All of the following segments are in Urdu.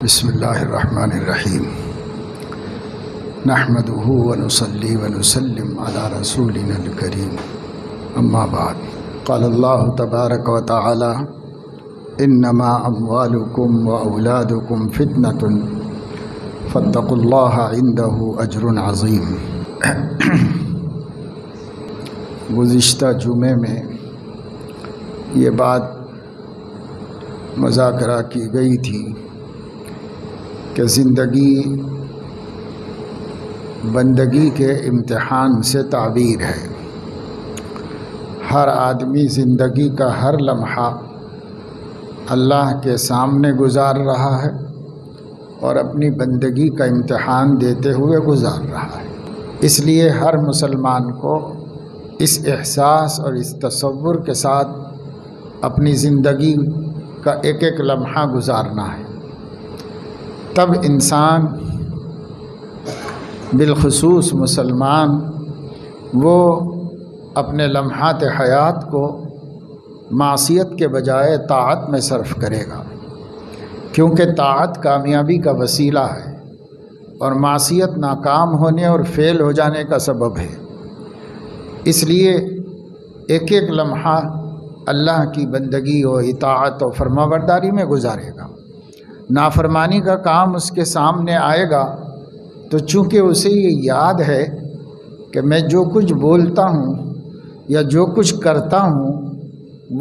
بسم اللہ الرحمن الرحیم نحمدہ ونصلی ونسلم علی رسولنا الکریم اما بعد قال اللہ تبارک و تعالی انما اموالکم واولادکم فتنة فاتقوا اللہ عنده اجر عظیم۔ گزشتہ جمعے میں یہ بات مذاکرہ کی گئی تھی کہ زندگی بندگی کے امتحان سے تعبیر ہے۔ ہر آدمی زندگی کا ہر لمحہ اللہ کے سامنے گزار رہا ہے اور اپنی بندگی کا امتحان دیتے ہوئے گزار رہا ہے۔ اس لیے ہر مسلمان کو اس احساس اور اس تصور کے ساتھ اپنی زندگی کا ایک ایک لمحہ گزارنا ہے، تب انسان بالخصوص مسلمان وہ اپنے لمحات حیات کو معصیت کے بجائے طاعت میں صرف کرے گا، کیونکہ طاعت کامیابی کا وسیلہ ہے اور معصیت ناکام ہونے اور فیل ہو جانے کا سبب ہے۔ اس لیے ایک ایک لمحہ اللہ کی بندگی و اطاعت و فرمانبرداری میں گزارے گا۔ نافرمانی کا کام اس کے سامنے آئے گا تو چونکہ اسے یہ یاد ہے کہ میں جو کچھ بولتا ہوں یا جو کچھ کرتا ہوں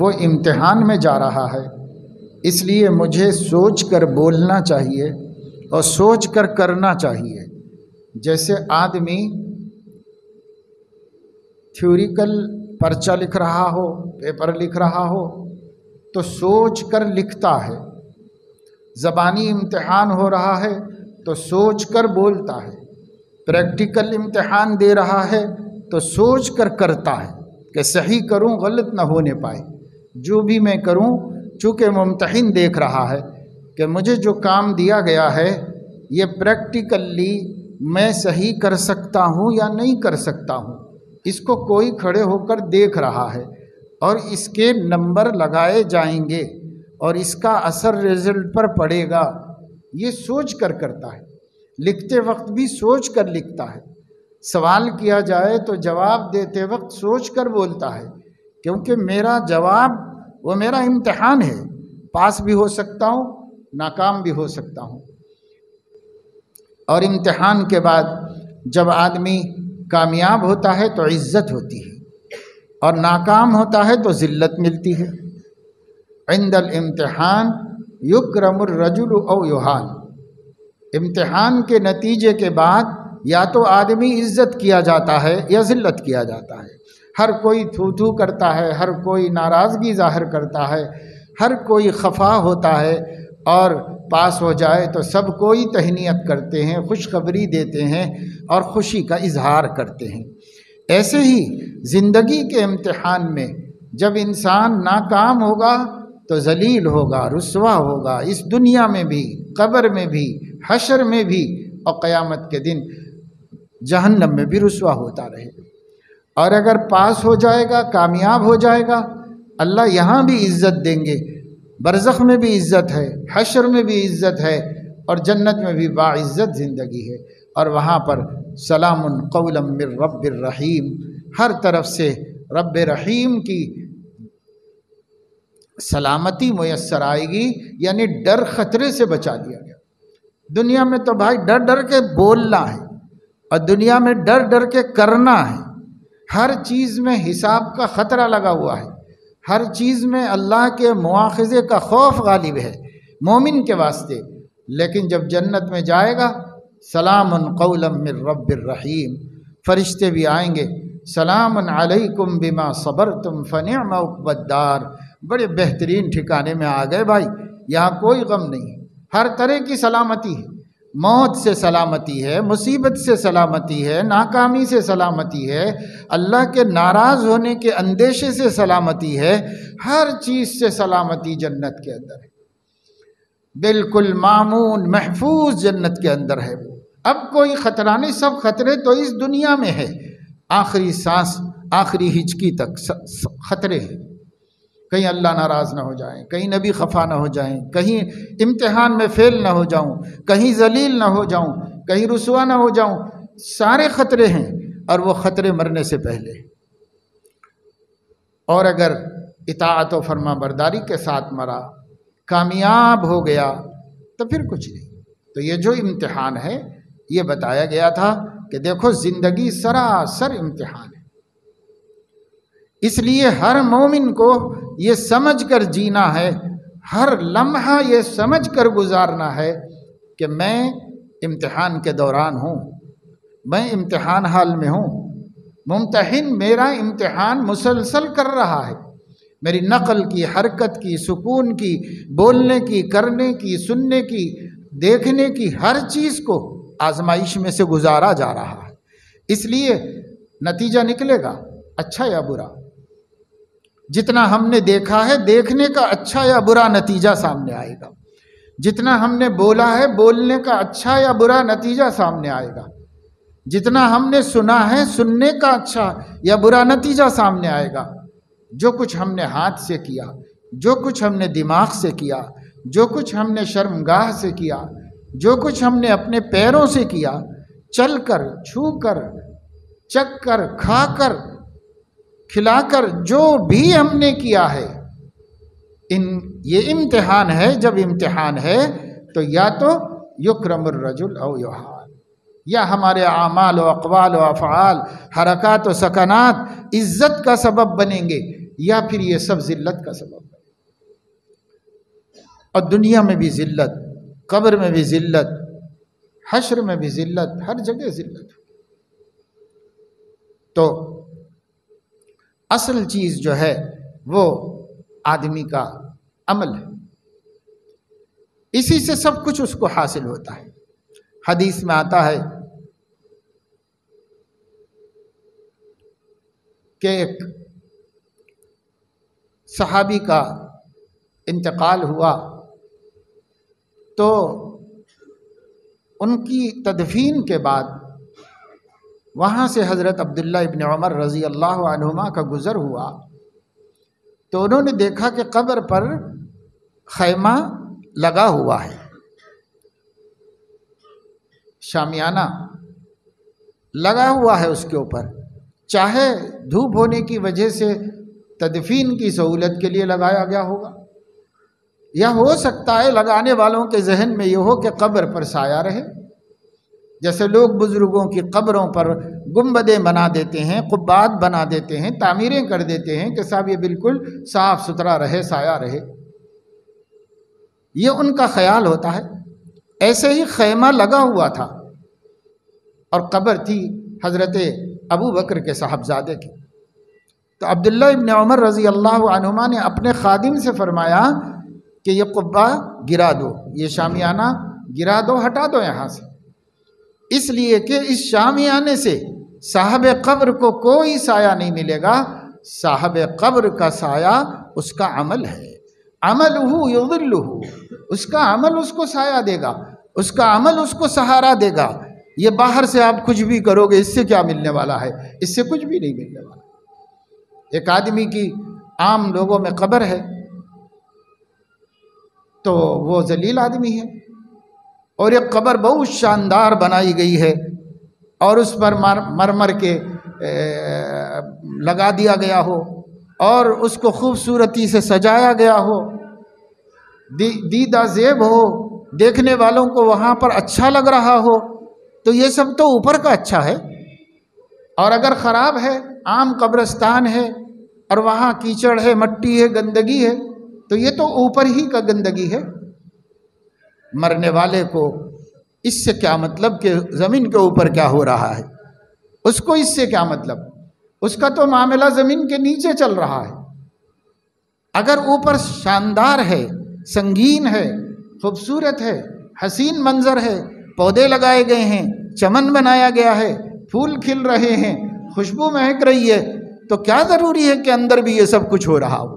وہ امتحان میں جا رہا ہے، اس لیے مجھے سوچ کر بولنا چاہیے اور سوچ کر کرنا چاہیے۔ جیسے آدمی تھیوریکل پرچہ لکھ رہا ہو، پیپر لکھ رہا ہو تو سوچ کر لکھتا ہے، زبانی امتحان ہو رہا ہے تو سوچ کر بولتا ہے، پریکٹیکل امتحان دے رہا ہے تو سوچ کر کرتا ہے کہ صحیح کروں غلط نہ ہونے پائے۔ جو بھی میں کروں چونکہ ممتحن دیکھ رہا ہے کہ مجھے جو کام دیا گیا ہے یہ پریکٹیکلی میں صحیح کر سکتا ہوں یا نہیں کر سکتا ہوں، اس کو کوئی کھڑے ہو کر دیکھ رہا ہے اور اس کے نمبر لگائے جائیں گے اور اس کا اثر رزلٹ پر پڑے گا، یہ سوچ کر کرتا ہے۔ لکھتے وقت بھی سوچ کر لکھتا ہے، سوال کیا جائے تو جواب دیتے وقت سوچ کر بولتا ہے، کیونکہ میرا جواب وہ میرا امتحان ہے، پاس بھی ہو سکتا ہوں ناکام بھی ہو سکتا ہوں۔ اور امتحان کے بعد جب آدمی کامیاب ہوتا ہے تو عزت ہوتی ہے اور ناکام ہوتا ہے تو ذلت ملتی ہے۔ عند الامتحان یکرم الرجل او یہان، امتحان کے نتیجے کے بعد یا تو آدمی عزت کیا جاتا ہے یا ذلت کیا جاتا ہے۔ ہر کوئی تھو تھو کرتا ہے، ہر کوئی ناراضگی ظاہر کرتا ہے، ہر کوئی خفا ہوتا ہے، اور پاس ہو جائے تو سب کوئی تہنیت کرتے ہیں، خوشخبری دیتے ہیں اور خوشی کا اظہار کرتے ہیں۔ ایسے ہی زندگی کے امتحان میں جب انسان ناکام ہوگا تو ذلیل ہوگا، رسوا ہوگا، اس دنیا میں بھی، قبر میں بھی، حشر میں بھی، اور قیامت کے دن جہنم میں بھی رسوا ہوتا رہے گا۔ اور اگر پاس ہو جائے گا، کامیاب ہو جائے گا، اللہ یہاں بھی عزت دیں گے، برزخ میں بھی عزت ہے، حشر میں بھی عزت ہے، اور جنت میں بھی باعزت زندگی ہے، اور وہاں پر سلام قولا من رب الرحیم، ہر طرف سے رب رحیم کی سلامتی میسر آئے گی، یعنی ڈر خطرے سے بچا دیا گیا۔ دنیا میں تو بھائی ڈر ڈر کے بولنا ہے اور دنیا میں ڈر ڈر کے کرنا ہے، ہر چیز میں حساب کا خطرہ لگا ہوا ہے، ہر چیز میں اللہ کے مواخذے کا خوف غالب ہے مومن کے واسطے۔ لیکن جب جنت میں جائے گا سلام قولا من رب الرحیم، فرشتے بھی آئیں گے، سلام علیکم بما صبرتم فنعم عقبی الدار، بڑے بہترین ٹھکانے میں آ گئے بھائی، یہاں کوئی غم نہیں ہے، ہر طرح کی سلامتی ہے، موت سے سلامتی ہے، مصیبت سے سلامتی ہے، ناکامی سے سلامتی ہے، اللہ کے ناراض ہونے کے اندیشے سے سلامتی ہے، ہر چیز سے سلامتی جنت کے اندر ہے، بالکل مامون محفوظ جنت کے اندر ہے وہ۔ اب کوئی خطرہ نہیں، سب خطرے تو اس دنیا میں ہے، آخری سانس آخری ہچکی تک خطرے ہیں۔ کہیں اللہ ناراض نہ ہو جائیں، کہیں نبی خفا نہ ہو جائیں، کہیں امتحان میں فیل نہ ہو جاؤں، کہیں ذلیل نہ ہو جاؤں، کہیں رسوا نہ ہو جاؤں. سارے خطرے ہیں، اور وہ خطرے مرنے سے پہلے. اور اگر اطاعت و فرما برداری کے ساتھ مرا، کامیاب ہو گیا، تو پھر کچھ نہیں. تو یہ جو امتحان ہے یہ بتایا گیا تھا کہ دیکھو زندگی سراسر امتحان ہے. اس لیے ہر مومن کو یہ سمجھ کر جینا ہے، ہر لمحہ یہ سمجھ کر گزارنا ہے کہ میں امتحان کے دوران ہوں، میں امتحان حال میں ہوں. ممتحن میرا امتحان مسلسل کر رہا ہے. میری نقل کی، حرکت کی، سکون کی، بولنے کی، کرنے کی، سننے کی، دیکھنے کی، ہر چیز کو آزمائش میں سے گزارا جا رہا ہے. اس لیے نتیجہ نکلے گا اچھا یا برا. جتنا ہم نے دیکھا ہے، دیکھنے کا اچھا یا برا نتیجہ سامنے آئے گا. جتنا ہم نے بولا ہے، بولنے کا اچھا یا برا نتیجہ سامنے آئے گا. جتنا ہم نے سنا ہے، سننے کا اچھا یا برا نتیجہ سامنے آئے گا. جو کچھ ہم نے ہاتھ سے کیا، جو کچھ ہم نے دماغ سے کیا، جو کچھ ہم نے شرمگاہ سے کیا، جو کچھ ہم نے اپنے پیروں سے کیا، چل کر، چھو کر، چکھ کر، کھا کر، کھلا کر، جو بھی ہم نے کیا ہے، یہ امتحان ہے. جب امتحان ہے تو یا تو یکرم الرجل او یہان، یا ہمارے اعمال و اقوال و افعال، حرکات و سکنات عزت کا سبب بنیں گے، یا پھر یہ سب ذلت کا سبب بنیں گے. اور دنیا میں بھی ذلت، قبر میں بھی ذلت، حشر میں بھی ذلت، ہر جگہ ذلت. تو اصل چیز جو ہے وہ آدمی کا عمل ہے. اسی سے سب کچھ اس کو حاصل ہوتا ہے. حدیث میں آتا ہے کہ ایک صحابی کا انتقال ہوا تو ان کی تدفین کے بعد وہاں سے حضرت عبداللہ ابن عمر رضی اللہ عنہما کا گزر ہوا تو انہوں نے دیکھا کہ قبر پر خیمہ لگا ہوا ہے، شامیانہ لگا ہوا ہے. اس کے اوپر چاہے دھوپ ہونے کی وجہ سے تدفین کی سہولت کے لیے لگایا گیا ہوگا، یا ہو سکتا ہے لگانے والوں کے ذہن میں یہ ہو کہ قبر پر سایہ رہے. جیسے لوگ بزرگوں کی قبروں پر گنبدیں بنا دیتے ہیں، قبات بنا دیتے ہیں، تعمیریں کر دیتے ہیں کہ صاحب یہ بالکل صاف ستھرا رہے، سایہ رہے. یہ ان کا خیال ہوتا ہے. ایسے ہی خیمہ لگا ہوا تھا اور قبر تھی حضرت ابو بکر کے صاحبزادے کی. تو عبداللہ ابن عمر رضی اللہ عنہما نے اپنے خادم سے فرمایا کہ یہ قبہ گرا دو، یہ شامیانہ گرا دو، ہٹا دو یہاں سے، اس لیے کہ اس شامیانے سے صاحب قبر کو کوئی سایہ نہیں ملے گا. صاحب قبر کا سایہ اس کا عمل ہے. عملہ یظلہ، اس کا عمل اس کو سایہ دے گا، اس کا عمل اس کو سہارا دے گا. یہ باہر سے آپ کچھ بھی کرو گے، اس سے کیا ملنے والا ہے؟ اس سے کچھ بھی نہیں ملنے والا. ایک آدمی کی عام لوگوں میں قبر ہے تو وہ ذلیل آدمی ہے، اور ایک قبر بہت شاندار بنائی گئی ہے اور اس پر مرمر کے لگا دیا گیا ہو اور اس کو خوبصورتی سے سجایا گیا ہو، دیدہ زیب ہو، دیکھنے والوں کو وہاں پر اچھا لگ رہا ہو، تو یہ سب تو اوپر کا اچھا ہے. اور اگر خراب ہے، عام قبرستان ہے اور وہاں کیچڑ ہے، مٹی ہے، گندگی ہے، تو یہ تو اوپر ہی کا گندگی ہے. مرنے والے کو اس سے کیا مطلب کہ زمین کے اوپر کیا ہو رہا ہے، اس کو اس سے کیا مطلب، اس کا تو معاملہ زمین کے نیچے چل رہا ہے. اگر اوپر شاندار ہے، سنگین ہے، خوبصورت ہے، حسین منظر ہے، پودے لگائے گئے ہیں، چمن بنایا گیا ہے، پھول کھل رہے ہیں، خوشبو مہک رہی ہے، تو کیا ضروری ہے کہ اندر بھی یہ سب کچھ ہو رہا ہو؟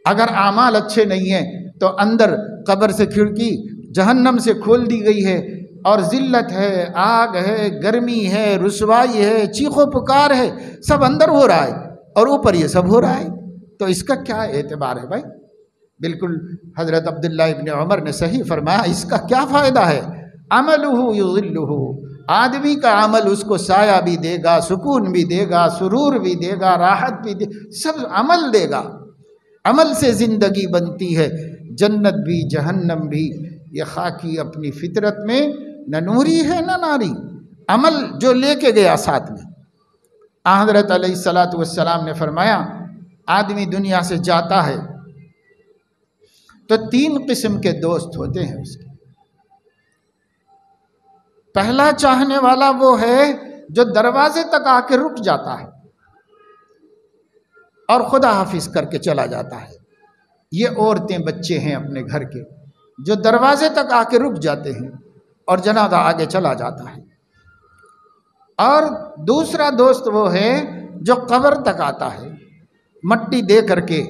اگر اعمال اچھے نہیں ہیں تو اندر قبر سے کھڑکی جہنم سے کھول دی گئی ہے اور ذلت ہے، آگ ہے، گرمی ہے، رسوائی ہے، چیخ و پکار ہے، سب اندر ہو رہا ہے اور اوپر یہ سب ہو رہا ہے. تو اس کا کیا اعتبار ہے بھائی؟ بالکل حضرت عبداللہ ابن عمر نے صحیح فرمایا، اس کا کیا فائدہ ہے؟ عملہ یظلہ، آدمی کا عمل اس کو سایہ بھی دے گا، سکون بھی دے گا، سرور بھی دے گا، راحت بھی دے، سب عمل دے گا۔ عمل سے زندگی بنتی ہے، جنت بھی جہنم بھی۔ یہ خاکی اپنی فطرت میں نہ نوری ہے نہ ناری، عمل جو لے کے گیا ساتھ میں۔ حضرت علیہ السلام نے فرمایا آدمی دنیا سے جاتا ہے تو 3 قسم کے دوست ہوتے ہیں اس کے۔ پہلا چاہنے والا وہ ہے جو دروازے تک آ کے رک جاتا ہے اور خدا حافظ کر کے چلا جاتا ہے۔ یہ عورتیں بچے ہیں اپنے گھر کے جو دروازے تک آ کے رک جاتے ہیں اور جنازہ آگے چلا جاتا ہے۔ اور دوسرا دوست وہ ہے جو قبر تک آتا ہے، مٹی دے کر کے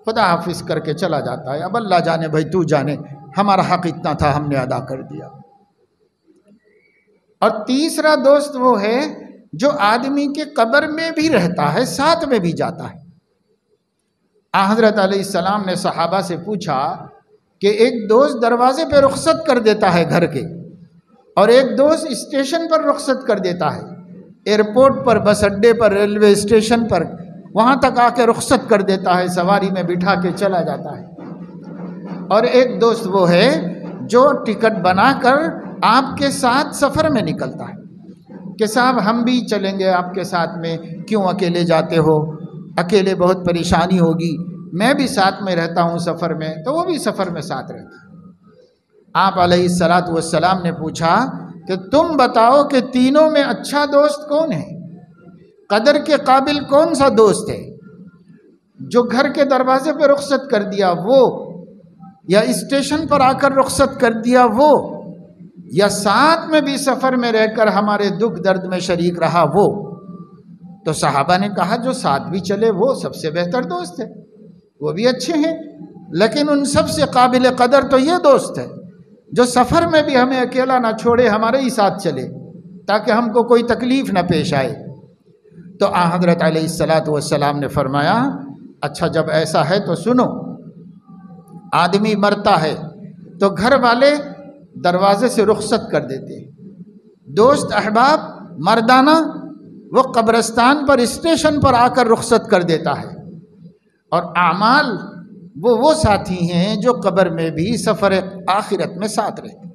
خدا حافظ کر کے چلا جاتا ہے، اب اللہ جانے بھائی تو جانے، ہمارا حق اتنا تھا ہم نے ادا کر دیا۔ اور تیسرا دوست وہ ہے جو آدمی کے قبر میں بھی رہتا ہے، ساتھ میں بھی جاتا ہے۔ حضرت علیہ السلام نے صحابہ سے پوچھا کہ ایک دوست دروازے پہ رخصت کر دیتا ہے گھر کے، اور ایک دوست اسٹیشن پر رخصت کر دیتا ہے، ایئرپورٹ پر، بس اڈے پر، ریلوے اسٹیشن پر، وہاں تک آ کے رخصت کر دیتا ہے، سواری میں بٹھا کے چلا جاتا ہے۔ اور ایک دوست وہ ہے جو ٹکٹ بنا کر آپ کے ساتھ سفر میں نکلتا ہے کہ صاحب ہم بھی چلیں گے آپ کے ساتھ میں، کیوں اکیلے جاتے ہو، اکیلے بہت پریشانی ہوگی، میں بھی ساتھ میں رہتا ہوں سفر میں، تو وہ بھی سفر میں ساتھ رہتا ہے۔ آپ علیہ السلام نے پوچھا کہ تم بتاؤ کہ تینوں میں اچھا دوست کون ہے، قدر کے قابل کون سا دوست ہے؟ جو گھر کے دروازے پہ رخصت کر دیا وہ، یا اسٹیشن پر آ کر رخصت کر دیا وہ، یا ساتھ میں بھی سفر میں رہ کر ہمارے دکھ درد میں شریک رہا وہ؟ تو صحابہ نے کہا جو ساتھ بھی چلے وہ سب سے بہتر دوست ہے، وہ بھی اچھے ہیں، لیکن ان سب سے قابل قدر تو یہ دوست ہے جو سفر میں بھی ہمیں اکیلا نہ چھوڑے، ہمارے ہی ساتھ چلے تاکہ ہم کو کوئی تکلیف نہ پیش آئے۔ تو حضرت علیہ السلام نے فرمایا اچھا جب ایسا ہے تو سنو، آدمی مرتا ہے تو گھر والے دروازے سے رخصت کر دیتے ہیں، دوست احباب مردانہ وہ قبرستان پر، اسٹیشن پر آ کر رخصت کر دیتا ہے، اور اعمال وہ ساتھی ہیں جو قبر میں بھی سفر آخرت میں ساتھ رہتے ہیں۔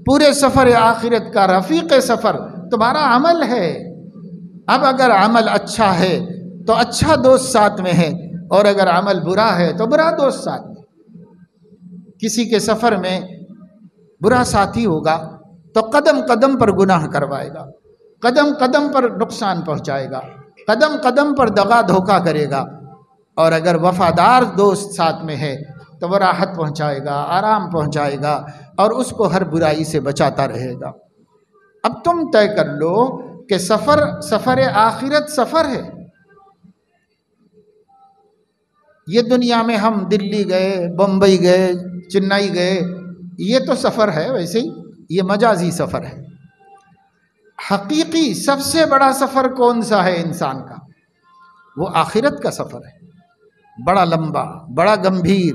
پورے سفر آخرت کا رفیق سفر تمہارا عمل ہے۔ اب اگر عمل اچھا ہے تو اچھا دوست ساتھ میں ہے، اور اگر عمل برا ہے تو برا دوست ساتھ میں۔ کسی کے سفر میں برا ساتھی ہوگا تو قدم قدم پر گناہ کروائے گا، قدم قدم پر نقصان پہنچائے گا، قدم قدم پر دغا دھوکہ کرے گا، اور اگر وفادار دوست ساتھ میں ہے تو وہ راحت پہنچائے گا، آرام پہنچائے گا، اور اس کو ہر برائی سے بچاتا رہے گا۔ اب تم طے کر لو کہ سفر آخرت سفر ہے۔ یہ دنیا میں ہم دلی گئے، بمبئی گئے، چنئی گئے، یہ تو سفر ہے، ویسے ہی یہ مجازی سفر ہے۔ حقیقی سب سے بڑا سفر کون سا ہے انسان کا؟ وہ آخرت کا سفر ہے، بڑا لمبا، بڑا گمبھیر،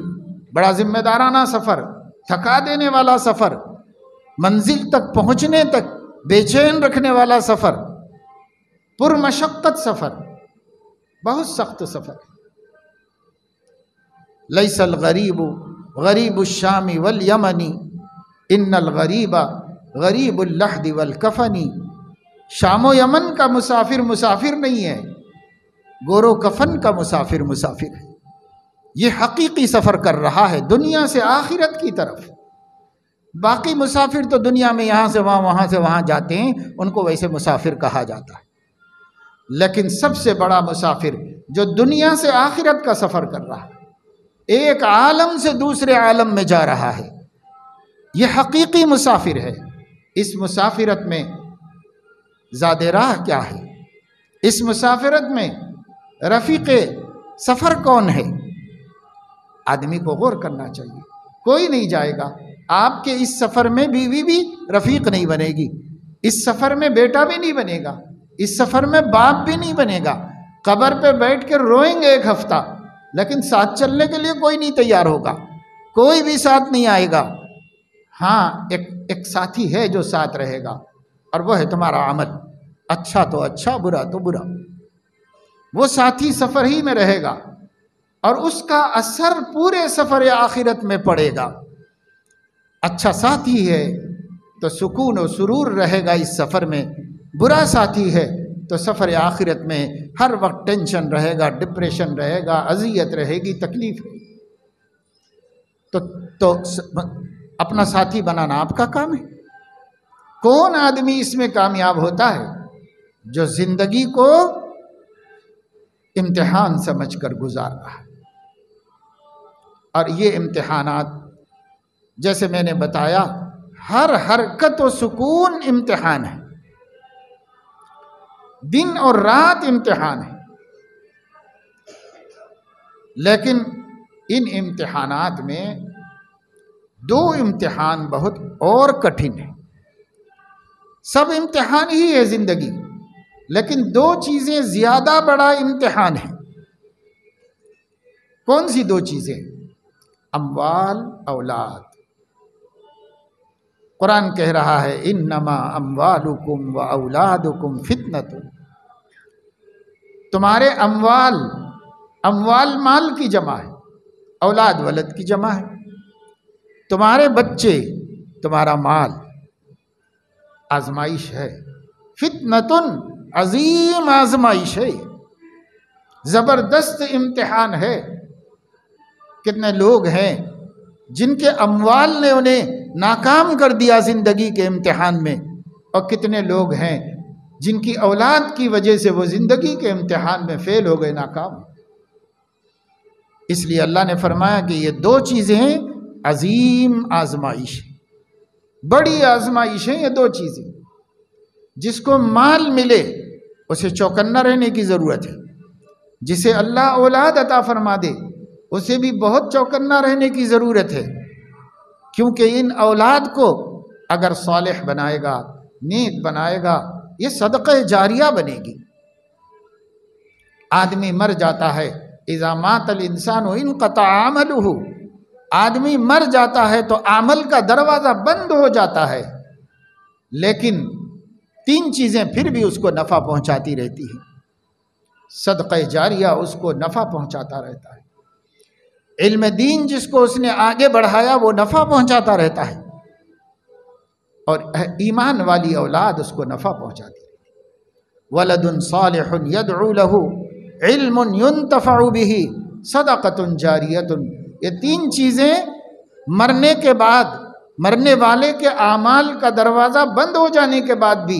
بڑا ذمہ دارانہ سفر، تھکا دینے والا سفر، منزل تک پہنچنے تک بے چین رکھنے والا سفر، پرمشقت سفر، بہت سخت سفر۔ لیس الغریب غریب الشام والیمن ان الغریب غریب اللحد والکفن۔ شام و یمن کا مسافر مسافر نہیں ہے، گور و کفن کا مسافر مسافر ہے۔ یہ حقیقی سفر کر رہا ہے دنیا سے آخرت کی طرف۔ باقی مسافر تو دنیا میں یہاں سے وہاں، وہاں سے وہاں جاتے ہیں، ان کو ویسے مسافر کہا جاتا ہے، لیکن سب سے بڑا مسافر جو دنیا سے آخرت کا سفر کر رہا ہے، ایک عالم سے دوسرے عالم میں جا رہا ہے، یہ حقیقی مسافر ہے۔ اس مسافرت میں زاد راہ کیا ہے؟ اس مسافرت میں رفیق سفر کون ہے؟ آدمی کو غور کرنا چاہیے۔ کوئی نہیں جائے گا آپ کے اس سفر میں، بیوی بھی رفیق نہیں بنے گی، اس سفر میں بیٹا بھی نہیں بنے گا، اس سفر میں باپ بھی نہیں بنے گا۔ قبر پہ بیٹھ کر روئیں گے ایک ہفتہ، لیکن ساتھ چلنے کے لیے کوئی نہیں تیار ہوگا، کوئی بھی ساتھ نہیں آئے گا۔ ہاں ایک ساتھی ہے جو ساتھ رہے گا، اور وہ ہے تمہارا عمل، اچھا تو اچھا، برا تو برا۔ وہ ساتھی سفر ہی میں رہے گا اور اس کا اثر پورے سفر آخرت میں پڑے گا۔ اچھا ساتھی ہے تو سکون و سرور رہے گا اس سفر میں، برا ساتھی ہے تو سفر آخرت میں ہر وقت ٹینشن رہے گا، ڈپریشن رہے گا، اذیت رہے گی، تکلیف رہے گی۔ تو اپنا ساتھی بنانا آپ کا کام ہے۔ کون آدمی اس میں کامیاب ہوتا ہے؟ جو زندگی کو امتحان سمجھ کر گزار رہا ہے۔ اور یہ امتحانات جیسے میں نے بتایا، ہر حرکت و سکون امتحان ہے، دن اور رات امتحان ہے۔ لیکن ان امتحانات میں دو امتحان بہت اور کٹھن ہیں۔ سب امتحان ہی ہے زندگی، لیکن دو چیزیں زیادہ بڑا امتحان ہے۔ کون سی دو چیزیں؟ اموال، اولاد۔ قرآن کہہ رہا ہے انما اموالکم و اولادکم فتنۃ۔ تمہارے اموال مال کی جمع ہے، اولاد ولد کی جمع ہے۔ تمہارے بچے، تمہارا مال آزمائش ہے، فتنۃ عظیم آزمائش ہے، زبردست امتحان ہے۔ کتنے لوگ ہیں جن کے اموال نے انہیں ناکام کر دیا زندگی کے امتحان میں، اور کتنے لوگ ہیں جن کی اولاد کی وجہ سے وہ زندگی کے امتحان میں فیل ہو گئے، ناکام۔ اس لیے اللہ نے فرمایا کہ یہ دو چیزیں عظیم آزمائش، بڑی آزمائش ہیں یہ دو چیزیں۔ جس کو مال ملے اسے چوکنا رہنے کی ضرورت ہے، جسے اللہ اولاد عطا فرما دے اسے بھی بہت چوکنا رہنے کی ضرورت ہے، کیونکہ ان اولاد کو اگر صالح بنائے گا، نیک بنائے گا، یہ صدقہ جاریہ بنے گی۔ آدمی مر جاتا ہے، اذا مات الانسان انقطع عملہ، آدمی مر جاتا ہے تو عمل کا دروازہ بند ہو جاتا ہے، لیکن تین چیزیں پھر بھی اس کو نفع پہنچاتی رہتی ہیں۔ صدقہ جاریہ اس کو نفع پہنچاتا رہتا ہے، علم دین جس کو اس نے آگے بڑھایا وہ نفع پہنچاتا رہتا ہے، اور ایمان والی اولاد اس کو نفع پہنچاتی ہے۔ ولد صالح يدعو له، علم ينتفع به، صدقۃ جاریۃ۔ یہ تین چیزیں مرنے کے بعد، مرنے والے کے اعمال کا دروازہ بند ہو جانے کے بعد بھی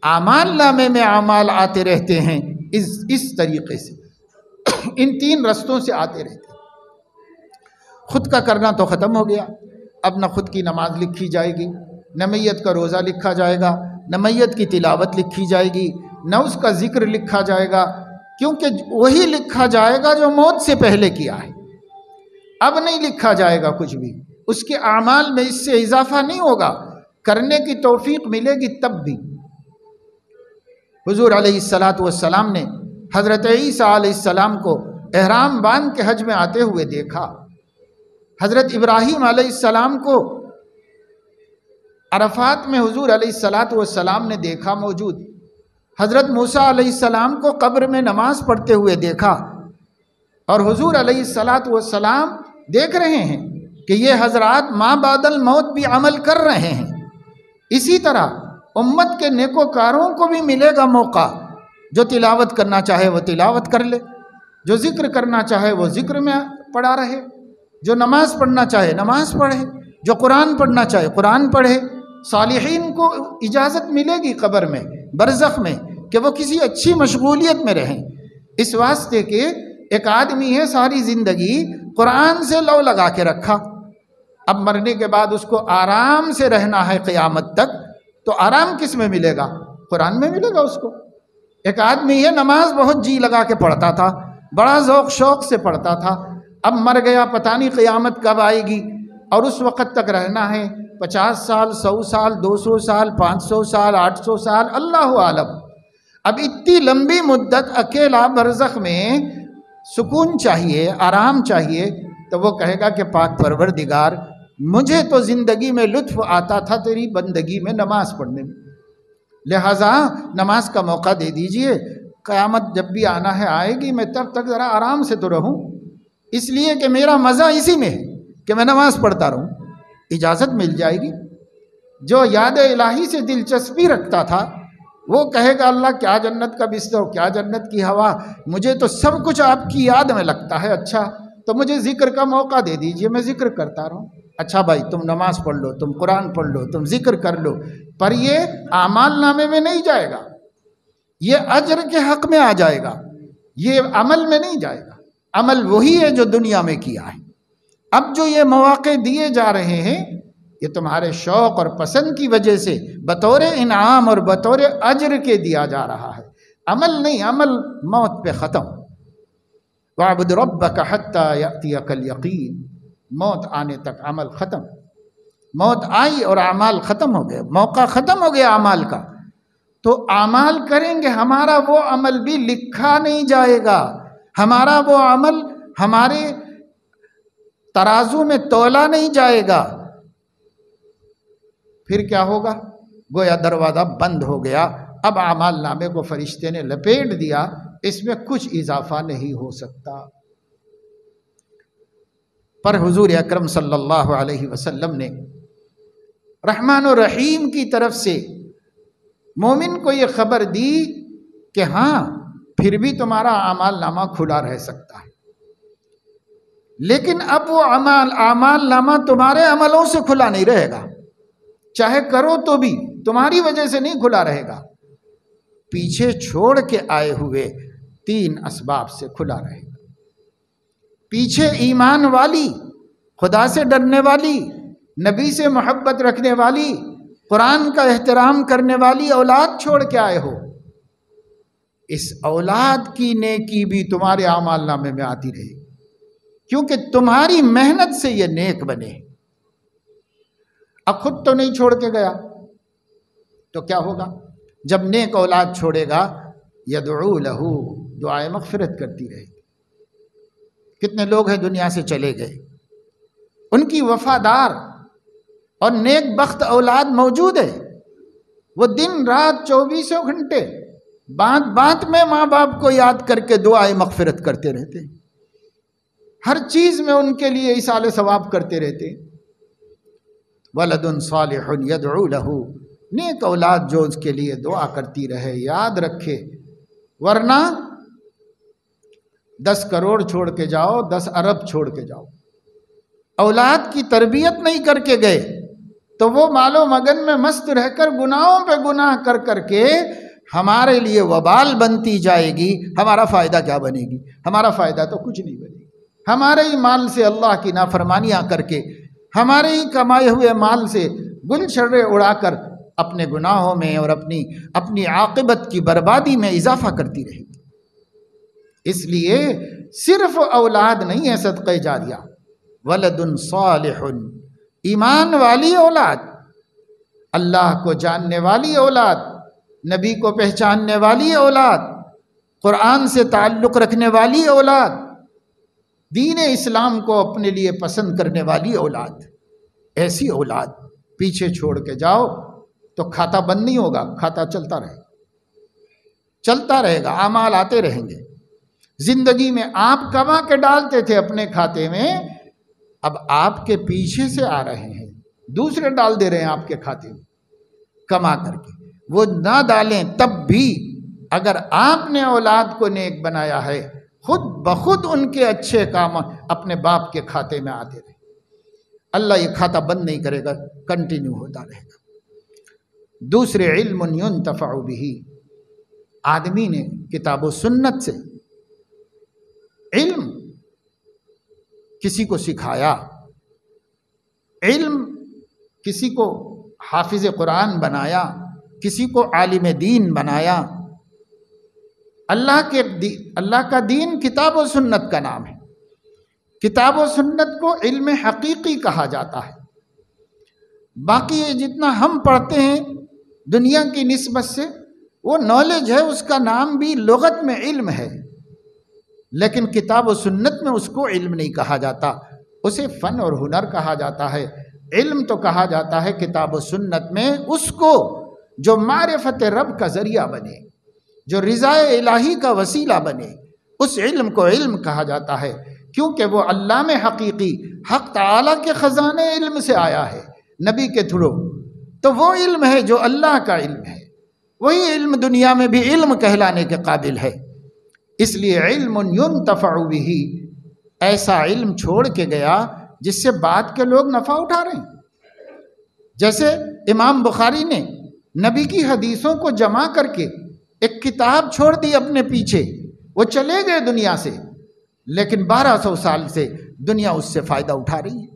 اعمال نامے میں اعمال آتے رہتے ہیں، اس طریقے سے ان تین رستوں سے آتے رہتے ہیں۔ خود کا کرنا تو ختم ہو گیا، اب نہ خود کی نماز لکھی جائے گی، نہ میت کا روزہ لکھا جائے گا، نہ میت کی تلاوت لکھی جائے گی، نہ اس کا ذکر لکھا جائے گا، کیونکہ وہی لکھا جائے گا جو موت سے پہلے کیا ہے۔ اب نہیں لکھا جائے گا کچھ بھی، اس کے اعمال میں اس سے اضافہ نہیں ہوگا، کرنے کی توفیق ملے گی تب بھی۔ حضور علیہ السلام نے حضرت عیسیٰ علیہ السلام کو احرام باندھ کے حج میں آتے ہوئے دیکھا، حضرت ابراہیم علیہ السلام کو عرفات میں حضور علیہ السلام نے دیکھا موجود، حضرت موسیٰ علیہ السلام کو قبر میں نماز پڑھتے ہوئے دیکھا، اور حضور علیہ السلام دیکھ رہے ہیں کہ یہ حضرات ما بعد الموت بھی عمل کر رہے ہیں۔ اسی طرح امت کے نیکوکاروں کو بھی ملے گا موقع، جو تلاوت کرنا چاہے وہ تلاوت کر لے، جو ذکر کرنا چاہے وہ ذکر میں پڑا رہے، جو نماز پڑھنا چاہے نماز پڑھے، جو قرآن پڑھنا چاہے قرآن پڑھے۔ صالحین کو اجازت ملے گی قبر میں، برزخ میں، کہ وہ کسی اچھی مشغولیت میں رہیں، اس واسطے کہ ایک آدمی ہے ساری زندگی قرآن سے لو لگا کے رکھا، اب مرنے کے بعد اس کو آرام سے رہنا ہے قیامت تک، تو آرام کس میں ملے گا؟ قرآن میں ملے گا اس کو۔ ایک آدمی ہے نماز بہت جی لگا کے پڑھتا تھا، بڑا ذوق شوق سے پڑھتا تھا، اب مر گیا، پتہ نہیں قیامت کب آئے گی، اور اس وقت تک رہنا ہے 50 سال، 100 سال، 200 سال، 500 سال، 800 سال، اللہ عالم۔ اب اتنی لمبی مدت اکیلا برزخ میں سکون چاہیے، آرام چاہیے، تو وہ کہے گا کہ پاک پروردگار مجھے تو زندگی میں لطف آتا تھا تیری بندگی میں نماز پڑھنے میں، لہٰذا نماز کا موقع دے دیجئے، قیامت جب بھی آنا ہے آئے گی، میں تب تک ذرا آرام سے تو رہوں، اس لیے کہ میرا مزہ اسی میں ہے کہ میں نماز پڑھتا رہوں، اجازت مل جائے گی۔ جو یاد الہی سے دلچسپی رکھتا تھا وہ کہے گا اللہ کیا جنت کا بستر، کیا جنت کی ہوا، مجھے تو سب کچھ آپ کی یاد میں لگتا ہے، اچھا تو مجھے ذکر کا موقع دے دیجئے، میں ذکر کرتا رہوں۔ اچھا بھائی تم نماز پڑھ لو، تم قرآن پڑھ لو، تم ذکر کر لو، پر یہ اعمال نامے میں نہیں جائے گا، یہ اجر کے حق میں آ جائے گا، یہ عمل میں نہیں جائے گا۔ عمل وہی ہے جو دنیا میں کیا ہے۔ اب جو یہ مواقع دیے جا رہے ہیں یہ تمہارے شوق اور پسند کی وجہ سے بطور انعام اور بطور اجر کے دیا جا رہا ہے، عمل نہیں، عمل موت پہ ختم۔ وَاعْبُدْ رَبَّكَ حَتَّى يَأْتِيَكَ الْيَقِينُ، موت آنے تک عمل ختم۔ موت آئی اور اعمال ختم ہو گئے، موقع ختم ہو گیا اعمال کا، تو اعمال کریں گے، ہمارا وہ عمل بھی لکھا نہیں جائے گا، ہمارا وہ عمل ہمارے ترازو میں تولا نہیں جائے گا۔ پھر کیا ہوگا؟ گویا دروازہ بند ہو گیا، اب اعمال نامے کو فرشتے نے لپیٹ دیا، اس میں کچھ اضافہ نہیں ہو سکتا۔ پر حضور اکرم صلی اللہ علیہ وسلم نے رحمان و رحیم کی طرف سے مومن کو یہ خبر دی کہ ہاں پھر بھی تمہارا اعمال نامہ کھلا رہ سکتا ہے، لیکن اب وہ اعمال نامہ تمہارے عملوں سے کھلا نہیں رہے گا، چاہے کرو تو بھی تمہاری وجہ سے نہیں کھلا رہے گا، پیچھے چھوڑ کے آئے ہوئے 3 اسباب سے کھلا رہے گا۔ پیچھے ایمان والی، خدا سے ڈرنے والی، نبی سے محبت رکھنے والی، قرآن کا احترام کرنے والی اولاد چھوڑ کے آئے ہو، اس اولاد کی نیکی بھی تمہارے اعمال نامے میں آتی رہے گی، کیونکہ تمہاری محنت سے یہ نیک بنے۔ اب خود تو نہیں چھوڑ کے گیا تو کیا ہوگا؟ جب نیک اولاد چھوڑے گا یدعو لہو، دعائے مغفرت کرتی رہے گی۔ کتنے لوگ ہیں دنیا سے چلے گئے، ان کی وفادار اور نیک بخت اولاد موجود ہے، وہ دن رات 24 گھنٹے بات بات میں ماں باپ کو یاد کر کے دعائے مغفرت کرتے رہتے، ہر چیز میں ان کے لیے ایصال ثواب کرتے رہتے۔ ولد صالح یدعو لہ، نیک اولاد جو اس کے لیے دعا کرتی رہے، یاد رکھے، ورنہ 10 کروڑ چھوڑ کے جاؤ، 10 ارب چھوڑ کے جاؤ، اولاد کی تربیت نہیں کر کے گئے تو وہ مال و مگن میں مست رہ کر گناہوں پہ گناہ کر کر کے ہمارے لیے وبال بنتی جائے گی، ہمارا فائدہ کیا بنے گی؟ ہمارا فائدہ تو کچھ نہیں بنے گی۔ ہمارے ہی مال سے اللہ کی نافرمانیاں کر کے، ہمارے ہی کمائے ہوئے مال سے گل شرے اڑا کر اپنے گناہوں میں اور اپنی عاقبت کی بربادی میں اضافہ کرتی رہے گی۔ اس لیے صرف اولاد نہیں ہے صدقہ جاریہ، ولد صالح، ایمان والی اولاد، اللہ کو جاننے والی اولاد، نبی کو پہچاننے والی اولاد، قرآن سے تعلق رکھنے والی اولاد، دین اسلام کو اپنے لیے پسند کرنے والی اولاد، ایسی اولاد پیچھے چھوڑ کے جاؤ تو کھاتا بند نہیں ہوگا، کھاتا چلتا رہے گا، اعمال آتے رہیں گے۔ زندگی میں آپ کما کے ڈالتے تھے اپنے کھاتے میں، اب آپ کے پیچھے سے آ رہے ہیں، دوسرے ڈال دے رہے ہیں آپ کے کھاتے میں کما کر کے، وہ نہ ڈالیں تب بھی اگر آپ نے اولاد کو نیک بنایا ہے، خود بخود ان کے اچھے کام اپنے باپ کے کھاتے میں آتے رہے، اللہ یہ کھاتا بند نہیں کرے گا، کنٹینیو ہوتا رہے گا۔ دوسرے علم ينتفع به، آدمی نے کتاب و سنت سے علم کسی کو سکھایا، علم کسی کو حافظ قرآن بنایا، کسی کو عالم دین بنایا۔ اللہ کا دین کتاب و سنت کا نام ہے، کتاب و سنت کو علم حقیقی کہا جاتا ہے۔ باقی جتنا ہم پڑھتے ہیں دنیا کی نسبت سے وہ نالج ہے، اس کا نام بھی لغت میں علم ہے، لیکن کتاب و سنت میں اس کو علم نہیں کہا جاتا، اسے فن اور ہنر کہا جاتا ہے۔ علم تو کہا جاتا ہے کتاب و سنت میں اس کو جو معرفت رب کا ذریعہ بنے، جو رضا الہی کا وسیلہ بنے، اس علم کو علم کہا جاتا ہے، کیونکہ وہ علام حقیقی حق تعالیٰ کے خزانے علم سے آیا ہے نبی کے تھرو، تو وہ علم ہے جو اللہ کا علم ہے، وہی علم دنیا میں بھی علم کہلانے کے قابل ہے۔ اس لیے علم ينتفع به، ایسا علم چھوڑ کے گیا جس سے بعد کے لوگ نفع اٹھا رہے ہیں۔ جیسے امام بخاری نے نبی کی حدیثوں کو جمع کر کے ایک کتاب چھوڑ دی اپنے پیچھے، وہ چلے گئے دنیا سے، لیکن 1200 سال سے دنیا اس سے فائدہ اٹھا رہی ہے۔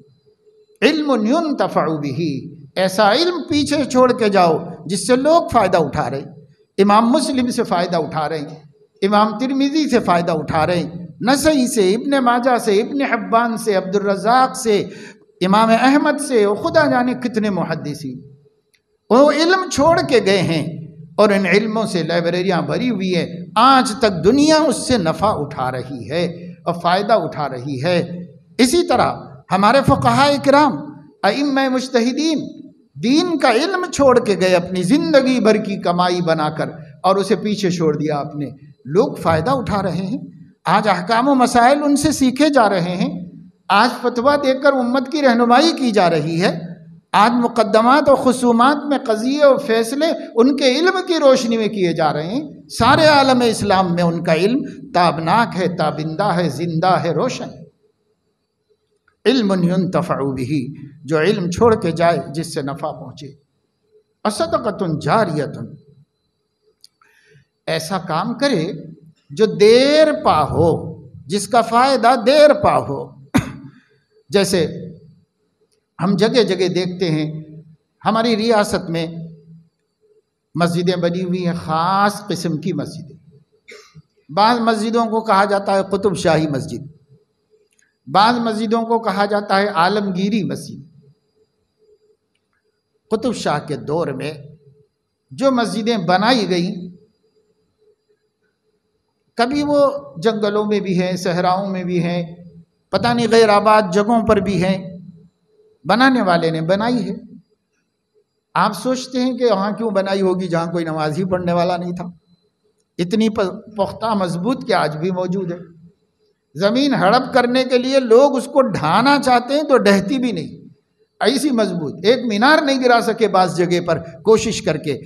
علم ينتفع به، ایسا علم پیچھے چھوڑ کے جاؤ جس سے لوگ فائدہ اٹھا رہے ہیں۔ امام مسلم سے فائدہ اٹھا رہے ہیں، امام ترمذی سے فائدہ اٹھا رہے ہیں، نسائی سے، ابن ماجہ سے، ابن حبان سے، عبدالرزاق سے، امام احمد سے، خدا جانے کتنے محدثین وہ علم چھوڑ کے گئے ہیں، اور ان علموں سے لائبریریاں بھری ہوئی ہیں، آج تک دنیا اس سے نفع اٹھا رہی ہے اور فائدہ اٹھا رہی ہے۔ اسی طرح ہمارے فقہاء کرام، ائمہ مجتہدین دین کا علم چھوڑ کے گئے اپنی زندگی بھر کی کمائی بنا کر، اور اسے پیچھے چھوڑ دیا اپنے، لوگ فائدہ اٹھا رہے ہیں۔ آج احکام و مسائل ان سے سیکھے جا رہے ہیں، آج فتویٰ دے کر امت کی رہنمائی کی جا رہی ہے، آج مقدمات و خصومات میں قضیے و فیصلے ان کے علم کی روشنی میں کیے جا رہے ہیں۔ سارے عالم اسلام میں ان کا علم تابناک ہے، تابندہ ہے، زندہ ہے، روشن ہے۔ علم ينتفع به، جو علم چھوڑ کے جائے جس سے نفع پہنچے۔ صدقۃ جاریۃ، ایسا کام کرے جو دیر پا ہو، جس کا فائدہ دیر پا ہو۔ جیسے ہم جگہ جگہ دیکھتے ہیں، ہماری ریاست میں مسجدیں بنی ہوئی ہیں، خاص قسم کی مسجدیں۔ بعض مسجدوں کو کہا جاتا ہے قطب شاہی مسجد، بعض مسجدوں کو کہا جاتا ہے عالمگیری مسجد۔ قطب شاہ کے دور میں جو مسجدیں بنائی گئیں، کبھی وہ جنگلوں میں بھی ہیں، صحراؤں میں بھی ہیں، پتہ نہیں غیر آباد جگہوں پر بھی ہیں، بنانے والے نے بنائی ہے۔ آپ سوچتے ہیں کہ وہاں کیوں بنائی ہوگی جہاں کوئی نماز ہی پڑھنے والا نہیں تھا؟ اتنی پختہ مضبوط کہ آج بھی موجود ہے۔ زمین ہڑپ کرنے کے لیے لوگ اس کو ڈھانا چاہتے ہیں تو ڈھہتی بھی نہیں، ایسی مضبوط، ایک مینار نہیں گرا سکے بعض جگہ پر کوشش کر کے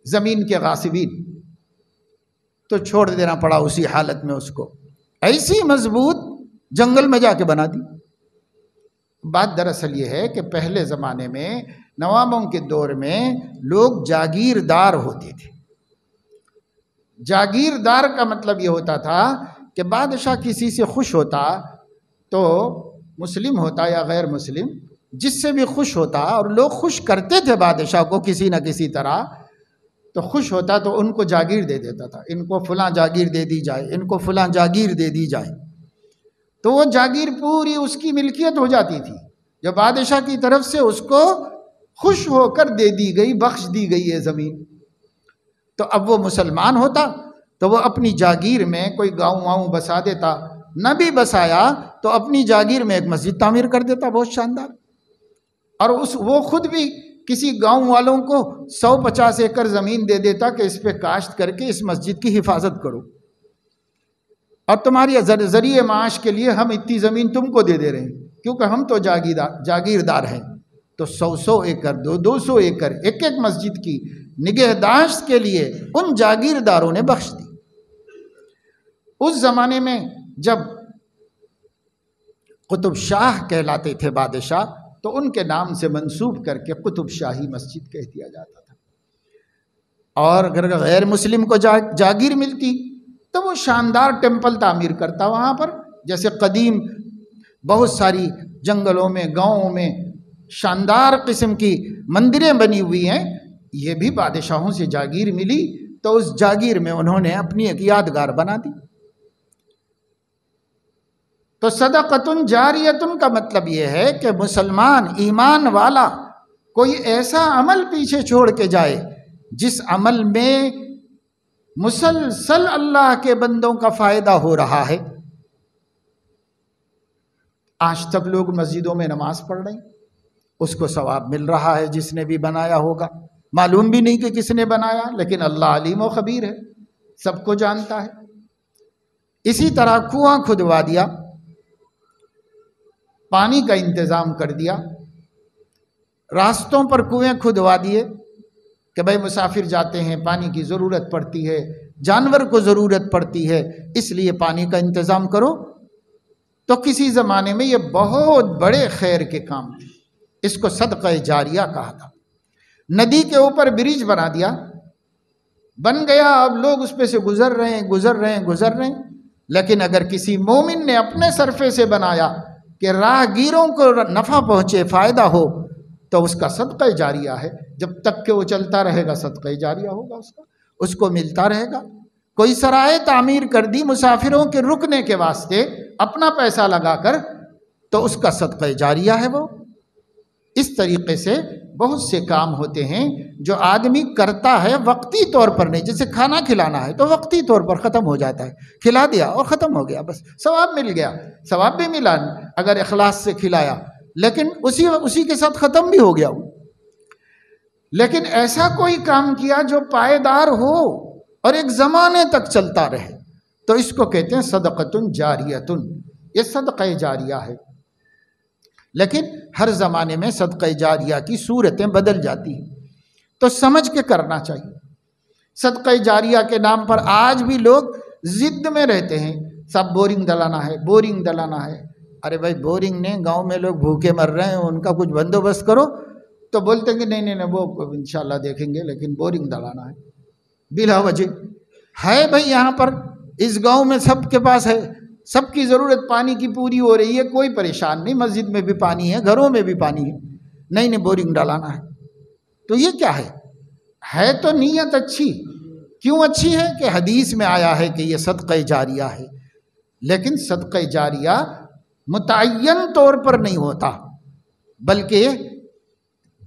زمین کے غاصبین، تو چھوڑ دینا پڑا اسی حالت میں اس کو، ایسی مضبوط جنگل میں جا کے بنا دی۔ بات دراصل یہ ہے کہ پہلے زمانے میں نوابوں کے دور میں لوگ جاگیردار ہوتے تھے۔ جاگیردار کا مطلب یہ ہوتا تھا کہ بادشاہ کسی سے خوش ہوتا تو مسلم ہوتا یا غیر مسلم، جس سے بھی خوش ہوتا، اور لوگ خوش کرتے تھے بادشاہ کو کسی نہ کسی طرح، تو خوش ہوتا تو ان کو جاگیر دے دیتا تھا، ان کو فلاں جاگیر دے دی جائے، ان کو فلاں جاگیر دے دی جائے، تو وہ جاگیر پوری اس کی ملکیت ہو جاتی تھی، جو بادشاہ کی طرف سے اس کو خوش ہو کر دے دی گئی، بخش دی گئی ہے زمین۔ تو اب وہ مسلمان ہوتا تو وہ اپنی جاگیر میں کوئی گاؤں واؤں بسا دیتا، نہ بھی بسایا تو اپنی جاگیر میں ایک مسجد تعمیر کر دیتا بہت شاندار، اور وہ خود بھی کسی گاؤں والوں کو 150 ایکڑ زمین دے دیتا کہ اس پہ کاشت کر کے اس مسجد کی حفاظت کرو، اور تمہاری ذریعہ معاش کے لیے ہم اتنی زمین تم کو دے رہے ہیں، کیونکہ ہم تو جاگیردار ہیں۔ تو 100 ایکڑ 200 ایکڑ ایک ایک مسجد کی نگہداشت کے لیے ان جاگیرداروں نے بخش دی۔ اس زمانے میں جب قطب شاہ کہلاتے تھے بادشاہ، تو ان کے نام سے منسوب کر کے قطب شاہی مسجد کہہ دیا جاتا تھا، اور اگر غیر مسلم کو جاگیر ملتی تو وہ شاندار ٹیمپل تعمیر کرتا وہاں پر، جیسے قدیم بہت ساری جنگلوں میں گاؤں میں شاندار قسم کی مندریں بنی ہوئی ہیں، یہ بھی بادشاہوں سے جاگیر ملی تو اس جاگیر میں انہوں نے اپنی ایک یادگار بنا دی۔ تو صدقۃ جاریۃ کا مطلب یہ ہے کہ مسلمان ایمان والا کوئی ایسا عمل پیچھے چھوڑ کے جائے جس عمل میں مسلسل اللہ کے بندوں کا فائدہ ہو رہا ہے۔ آج تک لوگ مسجدوں میں نماز پڑھ رہے ہیں، اس کو ثواب مل رہا ہے جس نے بھی بنایا ہوگا، معلوم بھی نہیں کہ کس نے بنایا، لیکن اللہ علیم و خبیر ہے، سب کو جانتا ہے۔ اسی طرح کنواں کھدوا دیا، پانی کا انتظام کر دیا، راستوں پر کنویں کھدوا دیے کہ بھائی مسافر جاتے ہیں، پانی کی ضرورت پڑتی ہے، جانور کو ضرورت پڑتی ہے، اس لیے پانی کا انتظام کرو۔ تو کسی زمانے میں یہ بہت بڑے خیر کے کام تھے، اس کو صدقہ جاریہ کہا تھا۔ ندی کے اوپر برج بنا دیا، بن گیا، اب لوگ اس پہ سے گزر رہے ہیں، لیکن اگر کسی مومن نے اپنے صرفے سے بنایا کہ راہگیروں کو نفع پہنچے، فائدہ ہو، تو اس کا صدقہ جاریہ ہے، جب تک کہ وہ چلتا رہے گا صدقہ جاریہ ہوگا، اس کو ملتا رہے گا۔ کوئی سرائے تعمیر کر دی مسافروں کے رکنے کے واسطے اپنا پیسہ لگا کر، تو اس کا صدقہ جاریہ ہے وہ۔ اس طریقے سے بہت سے کام ہوتے ہیں جو آدمی کرتا ہے وقتی طور پر نہیں، جیسے کھانا کھلانا ہے تو وقتی طور پر ختم ہو جاتا ہے، کھلا دیا اور ختم ہو گیا، بس ثواب مل گیا، ثواب بھی ملا اگر اخلاص سے کھلایا، لیکن اسی کے ساتھ ختم بھی ہو گیا۔ لیکن ایسا کوئی کام کیا جو پائیدار ہو اور ایک زمانے تک چلتا رہے، تو اس کو کہتے ہیں صدقۃ جاریۃ، یہ صدقہ جاریہ ہے۔ لیکن ہر زمانے میں صدقہ جاریہ کی صورتیں بدل جاتی ہیں، تو سمجھ کے کرنا چاہیے۔ صدقہ جاریہ کے نام پر آج بھی لوگ ضد میں رہتے ہیں، سب بورنگ دلانا ہے۔ ارے بھائی بورنگ نہیں، گاؤں میں لوگ بھوکے مر رہے ہیں، ان کا کچھ بندوبست کرو، تو بولتے ہیں کہ نہیں وہ انشاءاللہ دیکھیں گے، لیکن بورنگ دلانا ہے بلا وجہ ہے۔ بھائی یہاں پر اس گاؤں میں سب کے پاس ہے، سب کی ضرورت پانی کی پوری ہو رہی ہے، کوئی پریشان نہیں، مسجد میں بھی پانی ہے، گھروں میں بھی پانی ہے، نہیں بورنگ ڈالانا ہے۔ تو یہ کیا ہے تو نیت اچھی، کیوں اچھی ہے کہ حدیث میں آیا ہے کہ یہ صدقہ جاریہ ہے، لیکن صدقہ جاریہ متعین طور پر نہیں ہوتا، بلکہ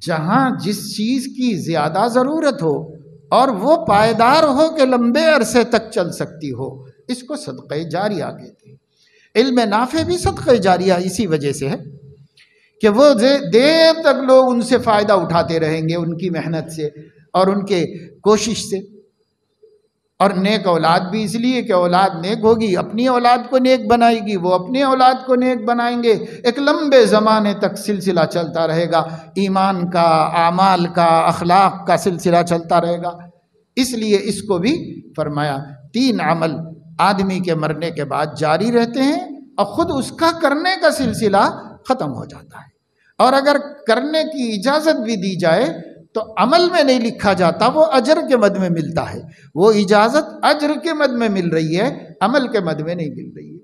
جہاں جس چیز کی زیادہ ضرورت ہو اور وہ پائیدار ہو کہ لمبے عرصے تک چل سکتی ہو، اس کو صدقہ جاریہ کہتے ہیں۔ علم نافع بھی صدقہ جاریہ اسی وجہ سے ہے کہ وہ دیر تک لوگ ان سے فائدہ اٹھاتے رہیں گے، ان کی محنت سے اور ان کے کوشش سے۔ اور نیک اولاد بھی اس لیے کہ اولاد نیک ہوگی، اپنی اولاد کو نیک بنائے گی، وہ اپنی اولاد کو نیک بنائیں گے، ایک لمبے زمانے تک سلسلہ چلتا رہے گا، ایمان کا، اعمال کا، اخلاق کا سلسلہ چلتا رہے گا۔ اس لیے اس کو بھی فرمایا 3 عمل آدمی کے مرنے کے بعد جاری رہتے ہیں اور خود اس کا کرنے کا سلسلہ ختم ہو جاتا ہے، اور اگر کرنے کی اجازت بھی دی جائے تو عمل میں نہیں لکھا جاتا، وہ اجر کے مد میں ملتا ہے، وہ اجازت اجر کے مد میں مل رہی ہے، عمل کے مد میں نہیں مل رہی ہے۔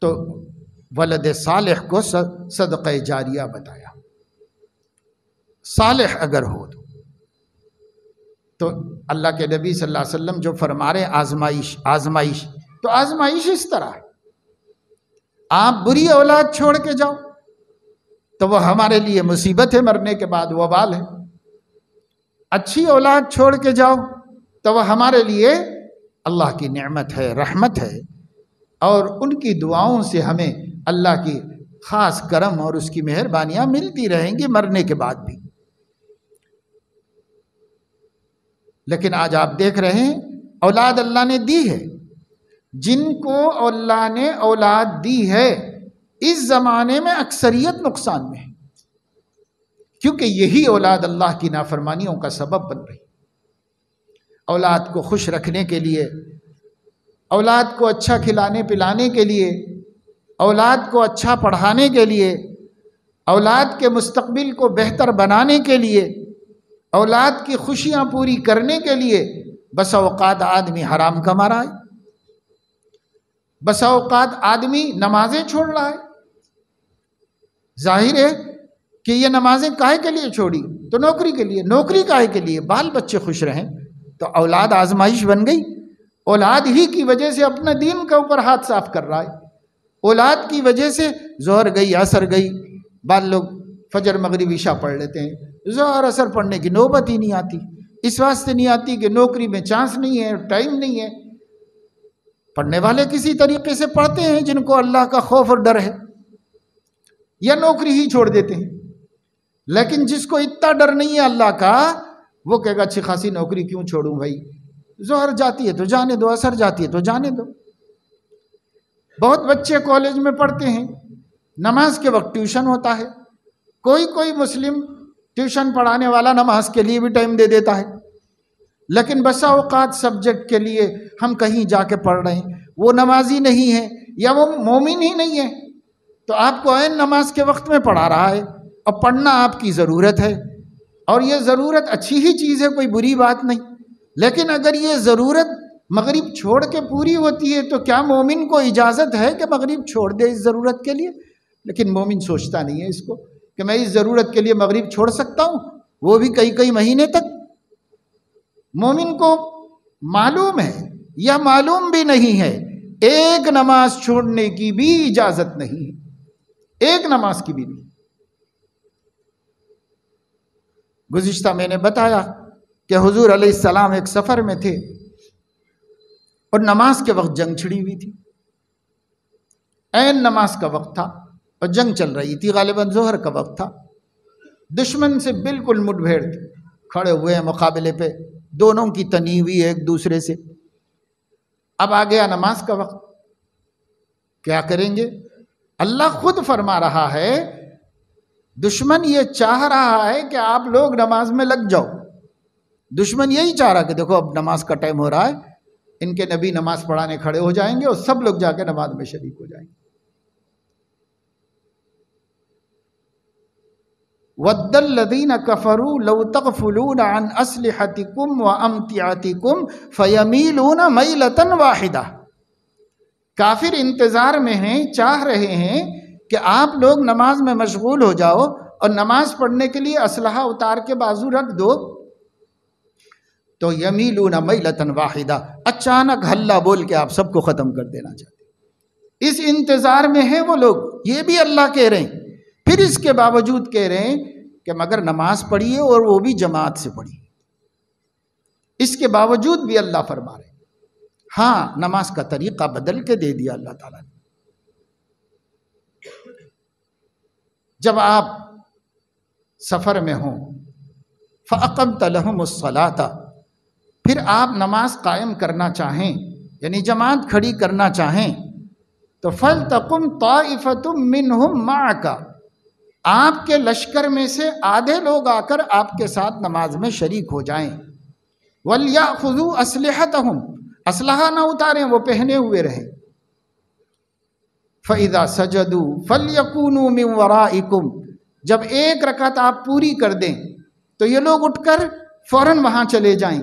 تو ولد صالح کو صدقہ جاریہ بتایا، صالح اگر ہو تو اللہ کے نبی صلی اللہ علیہ وسلم جو فرما رہے آزمائش تو آزمائش اس طرح ہے، آپ بری اولاد چھوڑ کے جاؤ تو وہ ہمارے لیے مصیبت ہے، مرنے کے بعد وبال ہے، اچھی اولاد چھوڑ کے جاؤ تو وہ ہمارے لیے اللہ کی نعمت ہے، رحمت ہے، اور ان کی دعاؤں سے ہمیں اللہ کی خاص کرم اور اس کی مہربانیاں ملتی رہیں گی مرنے کے بعد بھی۔ لیکن آج آپ دیکھ رہے ہیں اولاد اللہ نے دی ہے، جن کو اللہ نے اولاد دی ہے اس زمانے میں اکثریت نقصان میں ہے، کیونکہ یہی اولاد اللہ کی نافرمانیوں کا سبب بن رہی۔ اولاد کو خوش رکھنے کے لیے، اولاد کو اچھا کھلانے پلانے کے لیے، اولاد کو اچھا پڑھانے کے لیے، اولاد کے مستقبل کو بہتر بنانے کے لیے، اولاد کی خوشیاں پوری کرنے کے لیے بس اوقات آدمی حرام کما رہا ہے، بس اوقات آدمی نمازیں چھوڑ رہا ہے۔ ظاہر ہے کہ یہ نمازیں کاہے کے لیے چھوڑی؟ تو نوکری کے لیے، نوکری کاہے کے لیے؟ بال بچے خوش رہیں، تو اولاد آزمائش بن گئی، اولاد ہی کی وجہ سے اپنا دین کے اوپر ہاتھ صاف کر رہا ہے، اولاد کی وجہ سے ظہر گئی، عصر گئی، بعض لوگ فجر مغرب عشاء پڑھ لیتے ہیں، ظہر اثر پڑھنے کی نوبت ہی نہیں آتی، اس واسطے نہیں آتی کہ نوکری میں چانس نہیں ہے، ٹائم نہیں ہے۔ پڑھنے والے کسی طریقے سے پڑھتے ہیں جن کو اللہ کا خوف اور ڈر ہے، یا نوکری ہی چھوڑ دیتے ہیں۔ لیکن جس کو اتنا ڈر نہیں ہے اللہ کا، وہ کہے گا اچھی خاصی نوکری کیوں چھوڑوں بھائی، ظہر جاتی ہے تو جانے دو، اثر جاتی ہے تو جانے دو۔ بہت بچے کالج میں پڑھتے ہیں، نماز کے وقت ٹیوشن ہوتا ہے، کوئی مسلم ٹیوشن پڑھانے والا نماز کے لیے بھی ٹائم دے دیتا ہے، لیکن بسا اوقات سبجیکٹ کے لیے ہم کہیں جا کے پڑھ رہے ہیں، وہ نمازی نہیں ہے یا وہ مومن ہی نہیں ہے، تو آپ کو عین نماز کے وقت میں پڑھا رہا ہے، اور پڑھنا آپ کی ضرورت ہے، اور یہ ضرورت اچھی ہی چیز ہے، کوئی بری بات نہیں۔ لیکن اگر یہ ضرورت مغرب چھوڑ کے پوری ہوتی ہے تو کیا مومن کو اجازت ہے کہ مغرب چھوڑ دے اس ضرورت کے لیے؟ لیکن مومن سوچتا نہیں ہے اس کو کہ میں اس ضرورت کے لیے مغرب چھوڑ سکتا ہوں، وہ بھی کئی مہینے تک۔ مومن کو معلوم ہے یا معلوم بھی نہیں ہے، ایک نماز چھوڑنے کی بھی اجازت نہیں ہے، ایک نماز کی بھی نہیں۔ گزشتہ میں نے بتایا کہ حضور علیہ السلام ایک سفر میں تھے اور نماز کے وقت جنگ چھڑی ہوئی تھی، عین نماز کا وقت تھا اور جنگ چل رہی تھی، غالباً ظہر کا وقت تھا، دشمن سے بالکل مٹ بھیڑ تھی، کھڑے ہوئے ہیں مقابلے پہ، دونوں کی تنی ہوئی ہے ایک دوسرے سے۔ اب آ گیا نماز کا وقت، کیا کریں گے؟ اللہ خود فرما رہا ہے، دشمن یہ چاہ رہا ہے کہ آپ لوگ نماز میں لگ جاؤ، دشمن یہی چاہ رہا کہ دیکھو اب نماز کا ٹائم ہو رہا ہے، ان کے نبی نماز پڑھانے کھڑے ہو جائیں گے اور سب لوگ جا کے نماز میں شریک ہو جائیں گے۔ وَدَّ الَّذِينَ كَفَرُوا لَوْ تَغْفُلُونَ عَنْ أَسْلِحَتِكُمْ وَأَمْتِعَتِكُمْ فَيَمِيلُونَ مَيْلَةً وَاحِدَةً، کافر انتظار میں ہیں، چاہ رہے ہیں کہ آپ لوگ نماز میں مشغول ہو جاؤ اور نماز پڑھنے کے لیے اسلحہ اتار کے بازو رکھ دو، تو یمیلون میلۃ واحدہ، اچانک ہلہ بول کے آپ سب کو ختم کر دینا چاہتے، اس انتظار میں ہیں وہ لوگ۔ یہ بھی اللہ کہہ رہے ہیں، پھر اس کے باوجود کہہ رہے ہیں کہ مگر نماز پڑھیے اور وہ بھی جماعت سے پڑھیے، اس کے باوجود بھی اللہ فرما رہے ہیں۔ ہاں، نماز کا طریقہ بدل کے دے دیا اللہ تعالیٰ نے۔ جب آپ سفر میں ہوں، فَأَقَمْتَ لَهُمُ الصَّلَاةَ، پھر آپ نماز قائم کرنا چاہیں، یعنی جماعت کھڑی کرنا چاہیں، تو فَلْتَقُمْ طَائِفَةٌ مِّنْهُمْ مَعَكَ، آپ کے لشکر میں سے آدھے لوگ آ کر آپ کے ساتھ نماز میں شریک ہو جائیں۔ وَلْيَأْخُذُوا أَسْلِحَتَهُمْ، اسلحہ نہ اتاریں، وہ پہنے ہوئے رہیں۔ فَإِذَا سَجَدُوا فَلْيَكُونُوا مِنْ وَرَائِكُمْ، جب ایک رکعت آپ پوری کر دیں تو یہ لوگ اٹھ کر فوراً وہاں چلے جائیں،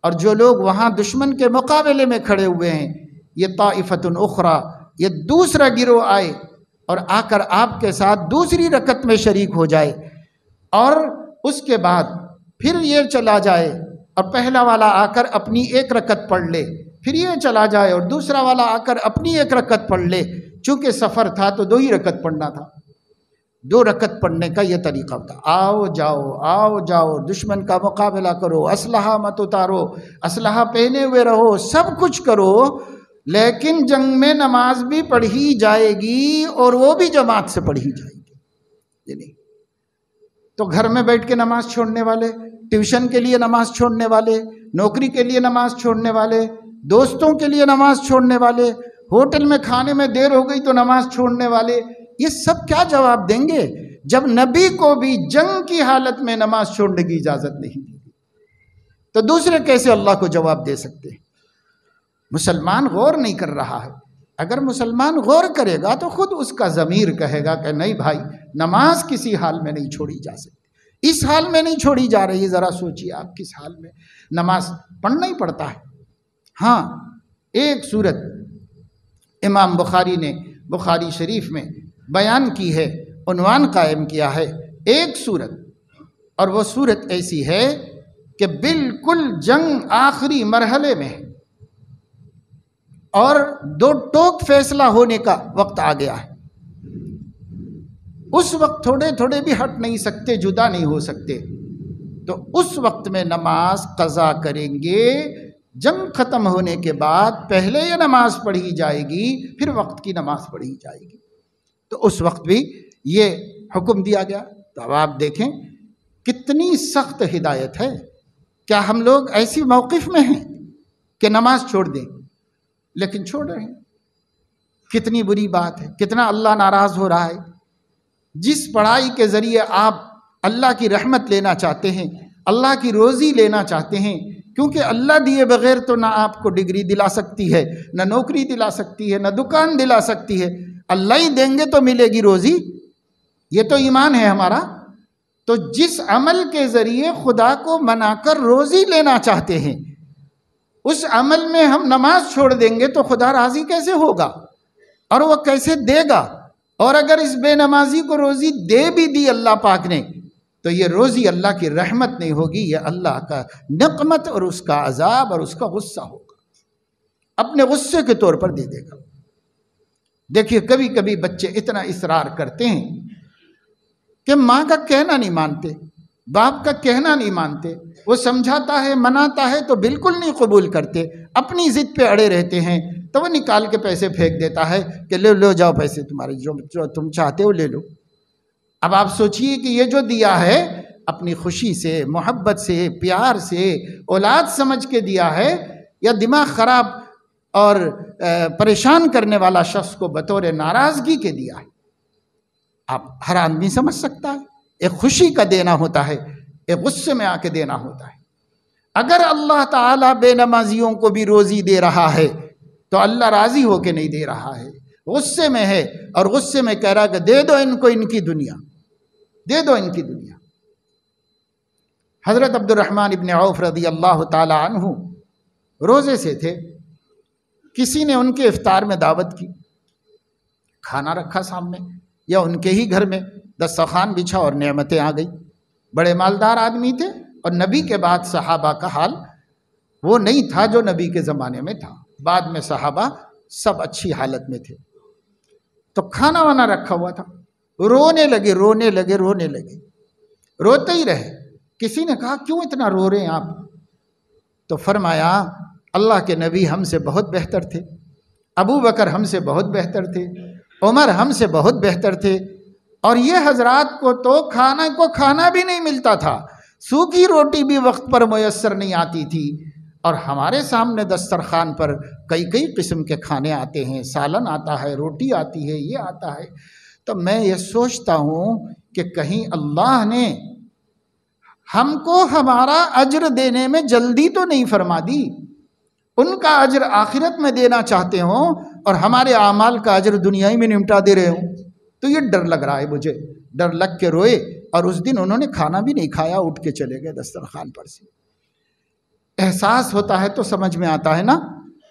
اور جو لوگ وہاں دشمن کے مقابلے میں کھڑے ہوئے ہیں، یہ طائفۃ اخری، یہ دوسرا گروہ آئے اور آ کر آپ کے ساتھ دوسری رکعت میں شریک ہو جائے، اور اس کے بعد پھر یہ چلا جائے اور پہلا والا آ کر اپنی ایک رکعت پڑھ لے، پھر یہ چلا جائے اور دوسرا والا آ کر اپنی ایک رکعت پڑھ لے۔ چونکہ سفر تھا تو 2 ہی رکعت پڑھنا تھا، 2 رکعت پڑھنے کا یہ طریقہ ہوتا۔ آؤ جاؤ دشمن کا مقابلہ کرو، اسلحہ مت اتارو، اسلحہ پہنے ہوئے رہو، سب کچھ کرو، لیکن جنگ میں نماز بھی پڑھی جائے گی اور وہ بھی جماعت سے پڑھی جائے گی۔ یعنی تو گھر میں بیٹھ کے نماز چھوڑنے والے، ٹیوشن کے لیے نماز چھوڑنے والے، نوکری کے لیے نماز چھوڑنے والے، دوستوں کے لیے نماز چھوڑنے والے، ہوٹل میں کھانے میں دیر ہو گئی تو نماز چھوڑنے والے، یہ سب کیا جواب دیں گے جب نبی کو بھی جنگ کی حالت میں نماز چھوڑنے کی اجازت نہیں دی؟ تو دوسرے کیسے اللہ کو جواب دے سکتے ہیں؟ مسلمان غور نہیں کر رہا ہے۔ اگر مسلمان غور کرے گا تو خود اس کا ضمیر کہے گا کہ نہیں بھائی، نماز کسی حال میں نہیں چھوڑی جا سکتی، اس حال میں نہیں چھوڑی جا رہی۔ ذرا سوچیے آپ کس حال میں نماز پڑھنا ہی پڑتا ہے۔ ہاں، ایک صورت امام بخاری نے بخاری شریف میں بیان کی ہے، عنوان قائم کیا ہے، ایک صورت، اور وہ صورت ایسی ہے کہ بالکل جنگ آخری مرحلے میں ہے اور 2 ٹوک فیصلہ ہونے کا وقت آ گیا ہے۔ اس وقت تھوڑے تھوڑے بھی ہٹ نہیں سکتے، جدا نہیں ہو سکتے، تو اس وقت میں نماز قضا کریں گے۔ جنگ ختم ہونے کے بعد پہلے یہ نماز پڑھی جائے گی، پھر وقت کی نماز پڑھی جائے گی۔ تو اس وقت بھی یہ حکم دیا گیا۔ تو اب آپ دیکھیں کتنی سخت ہدایت ہے۔ کیا ہم لوگ ایسی موقف میں ہیں کہ نماز چھوڑ دیں؟ لیکن چھوڑ رہے ہیں۔ کتنی بری بات ہے، کتنا اللہ ناراض ہو رہا ہے۔ جس پڑھائی کے ذریعے آپ اللہ کی رحمت لینا چاہتے ہیں، اللہ کی روزی لینا چاہتے ہیں، کیونکہ اللہ دیے بغیر تو نہ آپ کو ڈگری دلا سکتی ہے، نہ نوکری دلا سکتی ہے، نہ دکان دلا سکتی ہے، اللہ ہی دیں گے تو ملے گی روزی۔ یہ تو ایمان ہے ہمارا۔ تو جس عمل کے ذریعے خدا کو منا کر روزی لینا چاہتے ہیں، اس عمل میں ہم نماز چھوڑ دیں گے تو خدا راضی کیسے ہوگا، اور وہ کیسے دے گا؟ اور اگر اس بے نمازی کو روزی دے بھی دی اللہ پاک نے، تو یہ روزی اللہ کی رحمت نہیں ہوگی، یہ اللہ کا نقمت اور اس کا عذاب اور اس کا غصہ ہوگا، اپنے غصے کے طور پر دے دے گا۔ دیکھیے کبھی کبھی بچے اتنا اصرار کرتے ہیں کہ ماں کا کہنا نہیں مانتے، باپ کا کہنا نہیں مانتے، وہ سمجھاتا ہے مناتا ہے تو بالکل نہیں قبول کرتے، اپنی ضد پہ اڑے رہتے ہیں، تو وہ نکال کے پیسے پھینک دیتا ہے کہ لو جاؤ پیسے تمہارے، جو تم چاہتے ہو لے لو۔ اب آپ سوچئے کہ یہ جو دیا ہے اپنی خوشی سے، محبت سے، پیار سے، اولاد سمجھ کے دیا ہے، یا دماغ خراب اور پریشان کرنے والا شخص کو بطور ناراضگی کے دیا ہے؟ آپ ہر آدمی سمجھ سکتا ہے۔ ایک خوشی کا دینا ہوتا ہے، ایک غصے میں آ کے دینا ہوتا ہے۔ اگر اللہ تعالیٰ بے نمازیوں کو بھی روزی دے رہا ہے تو اللہ راضی ہو کے نہیں دے رہا ہے، غصے میں ہے، اور غصے میں کہہ رہا کہ دے دو ان کو ان کی دنیا، دے دو ان کی دنیا۔ حضرت عبد الرحمن ابن عوف رضی اللہ تعالی عنہ روزے سے تھے، کسی نے ان کے افطار میں دعوت کی، کھانا رکھا سامنے، یا ان کے ہی گھر میں دسترخوان بچھا اور نعمتیں آ گئی۔ بڑے مالدار آدمی تھے، اور نبی کے بعد صحابہ کا حال وہ نہیں تھا جو نبی کے زمانے میں تھا، بعد میں صحابہ سب اچھی حالت میں تھے۔ تو کھانا وانا رکھا ہوا تھا، رونے لگے رونے لگے رونے لگے، روتے ہی رہے۔ کسی نے کہا کیوں اتنا رو رہے ہیں آپ؟ تو فرمایا اللہ کے نبی ہم سے بہت بہتر تھے، ابو بکر ہم سے بہت بہتر تھے، عمر ہم سے بہت بہتر تھے، اور یہ حضرات کو تو کھانا بھی نہیں ملتا تھا، سوکھی روٹی بھی وقت پر میسر نہیں آتی تھی، اور ہمارے سامنے دسترخوان پر کئی قسم کے کھانے آتے ہیں، سالن آتا ہے، روٹی آتی ہے، یہ آتا ہے۔ تو میں یہ سوچتا ہوں کہ کہیں اللہ نے ہم کو ہمارا اجر دینے میں جلدی تو نہیں فرما دی، ان کا اجر آخرت میں دینا چاہتے ہوں اور ہمارے اعمال کا اجر دنیا ہی میں نمٹا دے رہے ہوں۔ تو یہ ڈر لگ رہا ہے مجھے، ڈر لگ کے روئے، اور اس دن انہوں نے کھانا بھی نہیں کھایا، اٹھ کے چلے گئے دسترخوان پر سے۔ احساس ہوتا ہے تو سمجھ میں آتا ہے نا،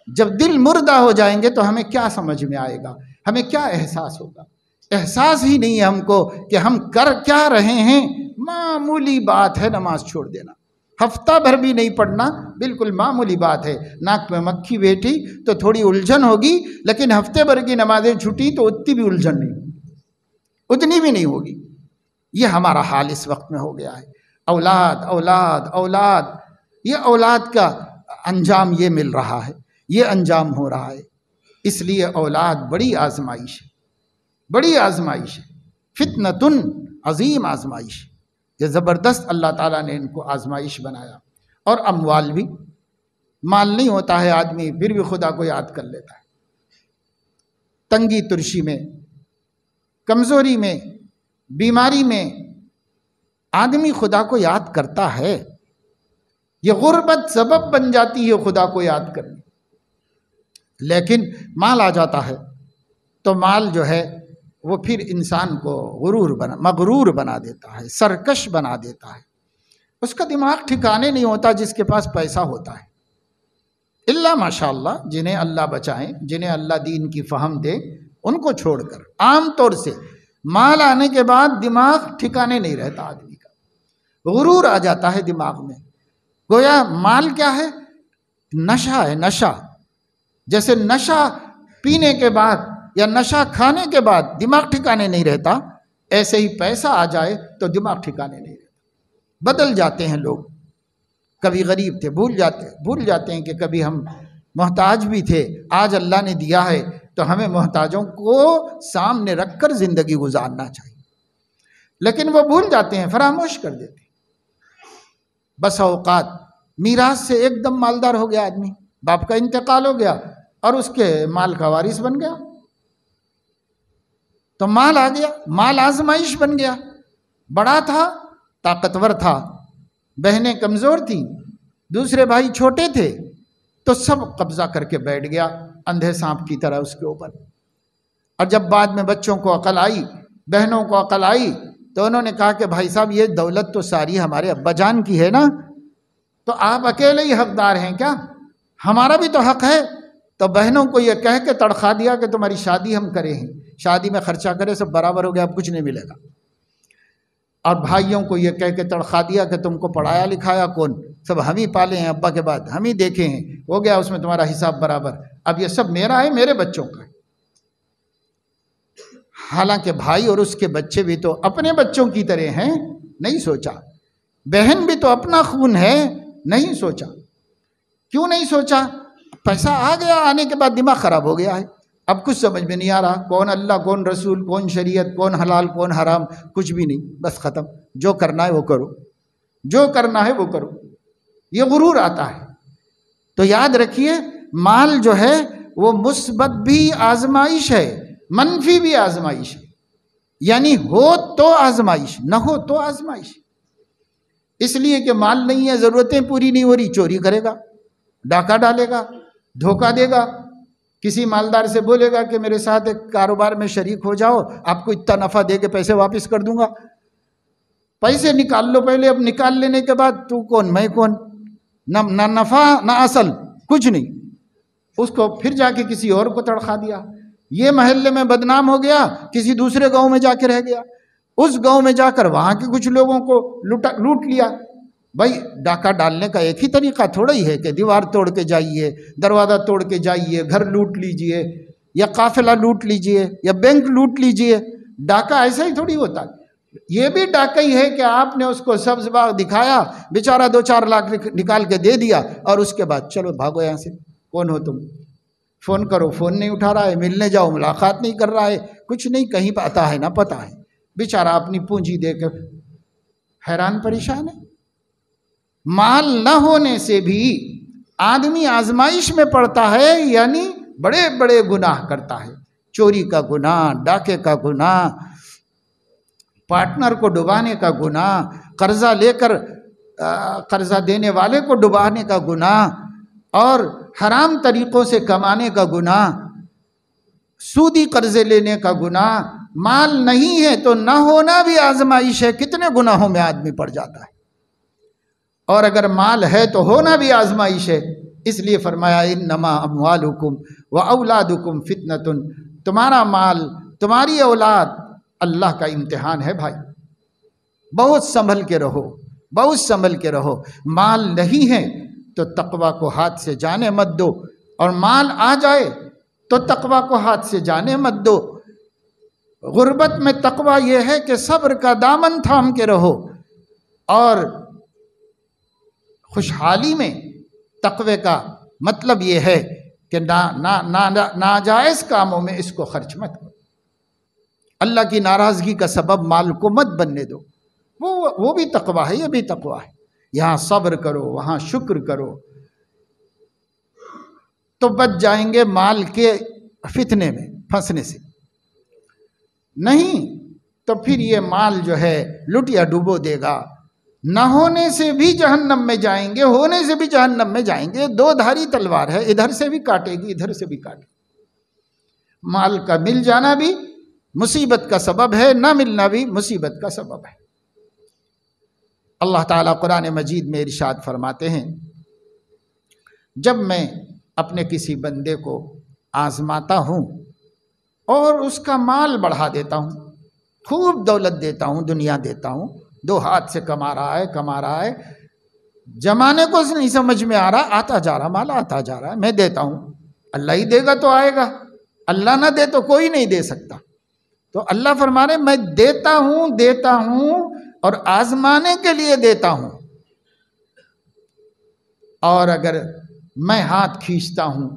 جب دل مردہ ہو جائیں گے تو ہمیں کیا سمجھ میں آئے گا، ہمیں کیا احساس ہوگا؟ احساس ہی نہیں ہے ہم کو کہ ہم کر کیا رہے ہیں۔ معمولی بات ہے نماز چھوڑ دینا، ہفتہ بھر بھی نہیں پڑھنا، بالکل معمولی بات ہے۔ ناک میں مکھی بیٹھی تو تھوڑی الجھن ہوگی، لیکن ہفتے بھر کی نمازیں چھٹی تو اتنی بھی الجھن نہیں ہوگی، اتنی بھی نہیں ہوگی۔ یہ ہمارا حال اس وقت میں ہو گیا ہے۔ اولاد اولاد اولاد، یہ اولاد کا انجام یہ مل رہا ہے، یہ انجام ہو رہا ہے۔ اس لیے اولاد بڑی آزمائش ہے، بڑی آزمائش ہے، فتنۃ عظیم آزمائش، یہ زبردست اللہ تعالیٰ نے ان کو آزمائش بنایا۔ اور اموال بھی، مال نہیں ہوتا ہے آدمی پھر بھی خدا کو یاد کر لیتا ہے، تنگی ترشی میں، کمزوری میں، بیماری میں آدمی خدا کو یاد کرتا ہے۔ یہ غربت سبب بن جاتی ہے خدا کو یاد کرنے۔ لیکن مال آ جاتا ہے تو مال جو ہے وہ پھر انسان کو مغرور بنا دیتا ہے، سرکش بنا دیتا ہے، اس کا دماغ ٹھکانے نہیں ہوتا جس کے پاس پیسہ ہوتا ہے، الا ماشاءاللہ جنہیں اللہ بچائیں، جنہیں اللہ دین کی فہم دے، ان کو چھوڑ کر عام طور سے مال آنے کے بعد دماغ ٹھکانے نہیں رہتا آدمی کا، غرور آ جاتا ہے دماغ میں، گویا مال کیا ہے؟ نشہ ہے، نشہ۔ جیسے نشہ پینے کے بعد یا نشہ کھانے کے بعد دماغ ٹھکانے نہیں رہتا، ایسے ہی پیسہ آ جائے تو دماغ ٹھکانے نہیں رہتا، بدل جاتے ہیں لوگ۔ کبھی غریب تھے بھول جاتے ہیں کہ کبھی ہم محتاج بھی تھے، آج اللہ نے دیا ہے تو ہمیں محتاجوں کو سامنے رکھ کر زندگی گزارنا چاہیے، لیکن وہ بھول جاتے ہیں، فراموش کر دیتے ہیں۔ بس اوقات میراث سے ایک دم مالدار ہو گیا آدمی، باپ کا انتقال ہو گیا اور اس کے مال کا وارث بن گیا، تو مال آ گیا، مال آزمائش بن گیا۔ بڑا تھا، طاقتور تھا، بہنیں کمزور تھیں، دوسرے بھائی چھوٹے تھے، تو سب قبضہ کر کے بیٹھ گیا اندھے سانپ کی طرح اس کے اوپر۔ اور جب بعد میں بچوں کو عقل آئی، بہنوں کو عقل آئی، تو انہوں نے کہا کہ بھائی صاحب یہ دولت تو ساری ہمارے ابا جان کی ہے نا، تو آپ اکیلے ہی حقدار ہیں کیا؟ ہمارا بھی تو حق ہے۔ تو بہنوں کو یہ کہہ کے تڑخا دیا کہ تمہاری شادی ہم کرے ہیں، شادی میں خرچہ کرے سب برابر ہو گیا، اب کچھ نہیں ملے گا۔ اور بھائیوں کو یہ کہہ کے تڑخا دیا کہ تم کو پڑھایا لکھایا کون؟ سب ہم ہی پالے ہیں، ابا کے بعد ہم ہی دیکھے ہیں، ہو گیا اس میں تمہارا حساب برابر، اب یہ سب میرا ہے، میرے بچوں کا ہے۔ حالانکہ بھائی اور اس کے بچے بھی تو اپنے بچوں کی طرح ہیں، نہیں سوچا۔ بہن بھی تو اپنا خون ہے، نہیں سوچا۔ کیوں نہیں سوچا؟ پیسہ آ گیا، آنے کے بعد دماغ خراب ہو گیا ہے، اب کچھ سمجھ میں نہیں آ رہا، کون اللہ کون رسول کون شریعت کون حلال کون حرام، کچھ بھی نہیں، بس ختم۔ جو کرنا ہے وہ کرو، جو کرنا ہے وہ کرو، یہ غرور آتا ہے۔ تو یاد رکھیے مال جو ہے وہ مثبت بھی آزمائش ہے، منفی بھی آزمائش ہے، یعنی ہو تو آزمائش، نہ ہو تو آزمائش۔ اس لیے کہ مال نہیں ہے، ضرورتیں پوری نہیں ہو رہی، چوری کرے گا، ڈاکہ ڈالے گا، دھوکہ دے گا، کسی مالدار سے بولے گا کہ میرے ساتھ ایک کاروبار میں شریک ہو جاؤ، آپ کو اتنا نفع دے کے پیسے واپس کر دوں گا۔ پیسے نکال لو پہلے، اب نکال لینے کے بعد تو کون میں کون، نہ نفع نہ اصل، کچھ نہیں۔ اس کو پھر جا کے کسی اور کو تڑخا دیا، یہ محلے میں بدنام ہو گیا، کسی دوسرے گاؤں میں جا کے رہ گیا، اس گاؤں میں جا کر وہاں کے کچھ لوگوں کو لوٹ لیا۔ بھائی ڈاکہ ڈالنے کا ایک ہی طریقہ تھوڑا ہی ہے کہ دیوار توڑ کے جائیے، دروازہ توڑ کے جائیے، گھر لوٹ لیجئے، یا قافلہ لوٹ لیجئے، یا بینک لوٹ لیجئے۔ ڈاکہ ایسا ہی تھوڑی ہوتا ہے، یہ بھی ڈاکہ ہی ہے کہ آپ نے اس کو سبز باغ دکھایا، بیچارہ 2-4 لاکھ نکال کے دے دیا، اور اس کے بعد چلو بھاگو یہاں سے، کون ہو تم؟ فون کرو، فون نہیں اٹھا رہا ہے، ملنے جاؤ ملاقات نہیں کر رہا ہے، کچھ نہیں، کہیں پتہ ہے نہ پتہ ہے، بیچارہ اپنی پونجی دے کر حیران پریشان ہے۔ مال نہ ہونے سے بھی آدمی آزمائش میں پڑتا ہے، یعنی بڑے بڑے گناہ کرتا ہے، چوری کا گناہ، ڈاکے کا گناہ، پارٹنر کو ڈبانے کا گناہ، قرضہ لے کر قرضہ دینے والے کو ڈبانے کا گناہ، اور حرام طریقوں سے کمانے کا گناہ، سودی قرضے لینے کا گناہ۔ مال نہیں ہے تو نہ ہونا بھی آزمائش ہے، کتنے گناہوں میں آدمی پڑ جاتا ہے، اور اگر مال ہے تو ہونا بھی آزمائش ہے۔ اس لیے فرمایا انما اموالکم واولادکم فتنۃ، تمہارا مال تمہاری اولاد اللہ کا امتحان ہے بھائی، بہت سنبھل کے رہو، بہت سنبھل کے رہو۔ مال نہیں ہے تو تقوی کو ہاتھ سے جانے مت دو، اور مال آ جائے تو تقوی کو ہاتھ سے جانے مت دو۔ غربت میں تقوی یہ ہے کہ صبر کا دامن تھام کے رہو، اور خوشحالی میں تقوی کا مطلب یہ ہے کہ ناجائز کاموں میں اس کو خرچ مت کرو، اللہ کی ناراضگی کا سبب مال کو مت بننے دو، وہ بھی تقوی ہے، یہ بھی تقوی ہے۔ یہاں صبر کرو، وہاں شکر کرو، تو بچ جائیں گے مال کے فتنے میں پھنسنے سے۔ نہیں تو پھر یہ مال جو ہے لٹ یا ڈوبو دے گا، نہ ہونے سے بھی جہنم میں جائیں گے، ہونے سے بھی جہنم میں جائیں گے۔ دو دھاری تلوار ہے، ادھر سے بھی کاٹے گی ادھر سے بھی کاٹے گی۔ مال کا مل جانا بھی مصیبت کا سبب ہے، نہ ملنا بھی مصیبت کا سبب ہے۔ اللہ تعالیٰ قرآن مجید میں ارشاد فرماتے ہیں، جب میں اپنے کسی بندے کو آزماتا ہوں اور اس کا مال بڑھا دیتا ہوں، خوب دولت دیتا ہوں، دنیا دیتا ہوں، 2 ہاتھ سے کما رہا ہے، جمانے کو نہیں سمجھ میں آ رہا، آتا جا رہا، مال آتا جا رہا ہے، میں دیتا ہوں، اللہ ہی دے گا تو آئے گا، اللہ نہ دے تو کوئی نہیں دے سکتا۔ تو اللہ فرما رہے میں دیتا ہوں اور آزمانے کے لیے دیتا ہوں، اور اگر میں ہاتھ کھینچتا ہوں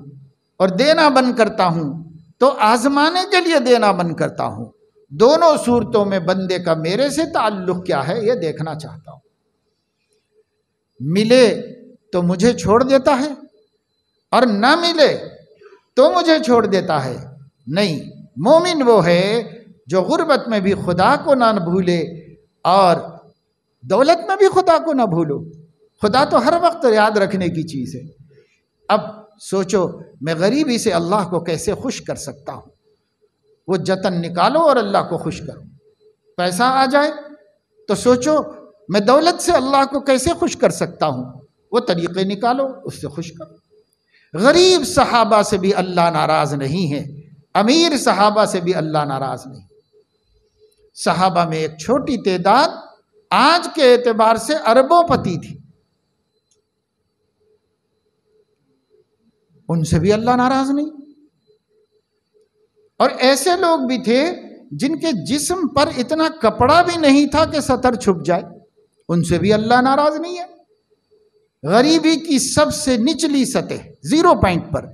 اور دینا بند کرتا ہوں تو آزمانے کے لیے دینا بند کرتا ہوں۔ دونوں صورتوں میں بندے کا میرے سے تعلق کیا ہے یہ دیکھنا چاہتا ہوں۔ ملے تو مجھے چھوڑ دیتا ہے اور نہ ملے تو مجھے چھوڑ دیتا ہے۔ نہیں، مومن وہ ہے جو غربت میں بھی خدا کو نہ بھولے اور دولت میں بھی خدا کو نہ بھولو۔ خدا تو ہر وقت یاد رکھنے کی چیز ہے۔ اب سوچو میں غریبی سے اللہ کو کیسے خوش کر سکتا ہوں؟ وہ جتن نکالو اور اللہ کو خوش کرو۔ پیسہ آ جائے تو سوچو میں دولت سے اللہ کو کیسے خوش کر سکتا ہوں؟ وہ طریقے نکالو، اس سے خوش کرو۔ غریب صحابہ سے بھی اللہ ناراض نہیں ہے، امیر صحابہ سے بھی اللہ ناراض نہیں۔ صحابہ میں ایک چھوٹی تعداد آج کے اعتبار سے اربوں پتی تھی، ان سے بھی اللہ ناراض نہیں۔ اور ایسے لوگ بھی تھے جن کے جسم پر اتنا کپڑا بھی نہیں تھا کہ سطر چھپ جائے، ان سے بھی اللہ ناراض نہیں ہے۔ غریبی کی سب سے نچلی سطح 0 پوائنٹ پر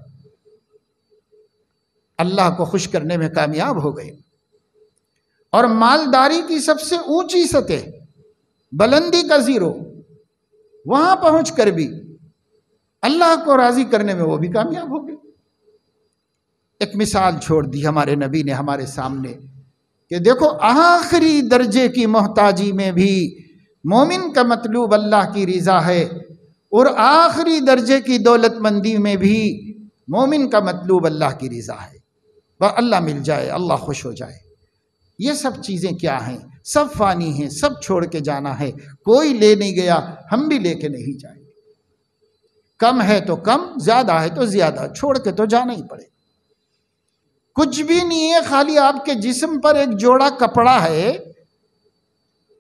اللہ کو خوش کرنے میں کامیاب ہو گئے، اور مالداری کی سب سے اونچی سطح بلندی کا 0، وہاں پہنچ کر بھی اللہ کو راضی کرنے میں وہ بھی کامیاب ہو گئے۔ ایک مثال چھوڑ دی ہمارے نبی نے ہمارے سامنے کہ دیکھو آخری درجے کی محتاجی میں بھی مومن کا مطلوب اللہ کی رضا ہے، اور آخری درجے کی دولت مندی میں بھی مومن کا مطلوب اللہ کی رضا ہے، وہ اللہ مل جائے، اللہ خوش ہو جائے۔ یہ سب چیزیں کیا ہیں؟ سب فانی ہیں، سب چھوڑ کے جانا ہے۔ کوئی لے نہیں گیا، ہم بھی لے کے نہیں جائیں گے۔ کم ہے تو کم، زیادہ ہے تو زیادہ، چھوڑ کے تو جانا ہی پڑے۔ کچھ بھی نہیں ہے، خالی آپ کے جسم پر ایک جوڑا کپڑا ہے،